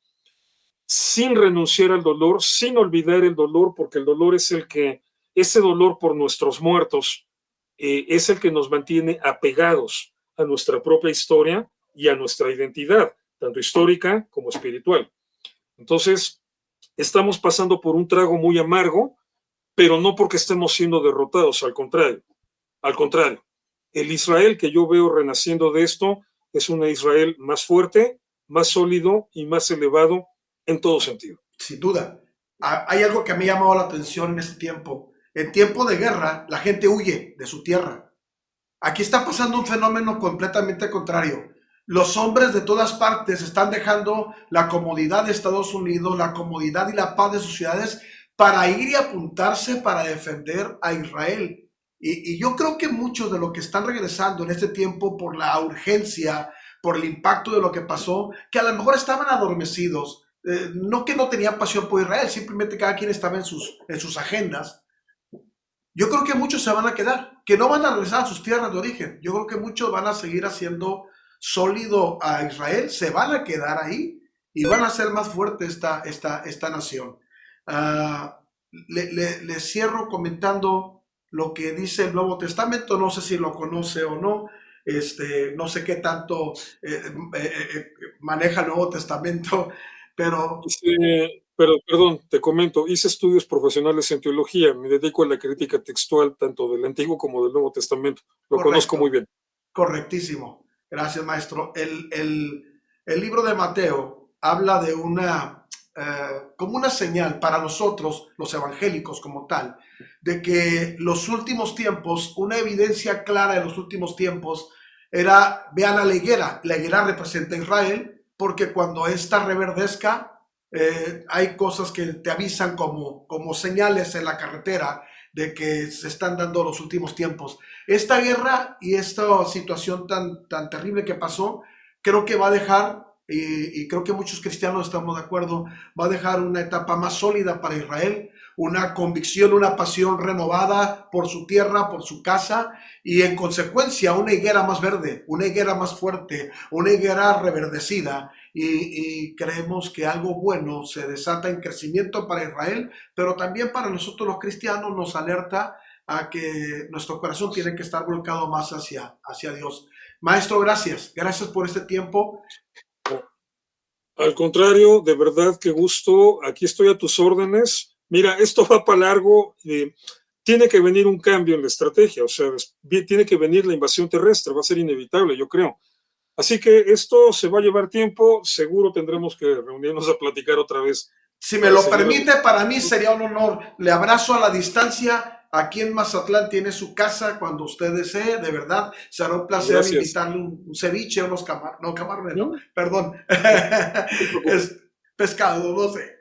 sin renunciar al dolor, sin olvidar el dolor, porque el dolor es el que, ese dolor por nuestros muertos, es el que nos mantiene apegados a nuestra propia historia y a nuestra identidad, tanto histórica como espiritual. Entonces, estamos pasando por un trago muy amargo, pero no porque estemos siendo derrotados, al contrario. Al contrario, el Israel que yo veo renaciendo de esto es un Israel más fuerte, más sólido y más elevado en todo sentido. Sin duda. Hay algo que me ha llamado la atención en este tiempo. En tiempo de guerra, la gente huye de su tierra. Aquí está pasando un fenómeno completamente contrario. Los hombres de todas partes están dejando la comodidad de Estados Unidos, la comodidad y la paz de sus ciudades para ir y apuntarse para defender a Israel. Y yo creo que muchos de los que están regresando en este tiempo por la urgencia, por el impacto de lo que pasó, que a lo mejor estaban adormecidos, no que no tenían pasión por Israel, simplemente cada quien estaba en sus agendas. Yo creo que muchos se van a quedar, que no van a regresar a sus tierras de origen. Yo creo que muchos van a seguir haciendo sólido a Israel, se van a quedar ahí y van a hacer más fuerte esta nación. Le cierro comentando lo que dice el Nuevo Testamento, no sé si lo conoce o no, no sé qué tanto maneja el Nuevo Testamento, pero Pero, perdón, te comento, hice estudios profesionales en teología, me dedico a la crítica textual tanto del Antiguo como del Nuevo Testamento. Lo conozco muy correcto, bien. correctísimo. Gracias, maestro. El libro de Mateo habla de como una señal para nosotros, los evangélicos como tal, de que los últimos tiempos, una evidencia clara de los últimos tiempos era, vean a la higuera representa a Israel, porque cuando ésta reverdezca, hay cosas que te avisan como señales en la carretera de que se están dando los últimos tiempos. Esta guerra y esta situación tan terrible que pasó, creo que va a dejar, y creo que muchos cristianos estamos de acuerdo, va a dejar una etapa más sólida para Israel, una convicción, una pasión renovada por su tierra, por su casa, y en consecuencia una higuera más verde, una higuera más fuerte, una higuera reverdecida, y creemos que algo bueno se desata en crecimiento para Israel, pero también para nosotros los cristianos nos alerta a que nuestro corazón tiene que estar volcado más hacia Dios. Maestro, gracias. Gracias por este tiempo. Al contrario, de verdad, qué gusto. Aquí estoy a tus órdenes. Mira, esto va para largo. Tiene que venir un cambio en la estrategia, o sea, tiene que venir la invasión terrestre, va a ser inevitable, yo creo. Así que esto se va a llevar tiempo, seguro tendremos que reunirnos a platicar otra vez. Si me lo permite, para mí sería un honor. Le abrazo a la distancia. Aquí en Mazatlán tiene su casa cuando usted desee. De verdad, será un placer Gracias. invitarle un ceviche, unos camarones, no, ¿No? perdón. No Es pescado, no sé.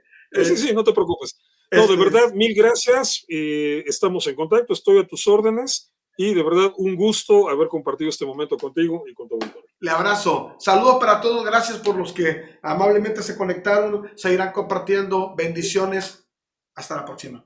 sí, no te preocupes. No, de verdad, mil gracias. Estamos en contacto, estoy a tus órdenes y de verdad un gusto haber compartido este momento contigo y con tu auditorio. Le abrazo. Saludos para todos. Gracias por los que amablemente se conectaron. Se irán compartiendo. Bendiciones. Hasta la próxima.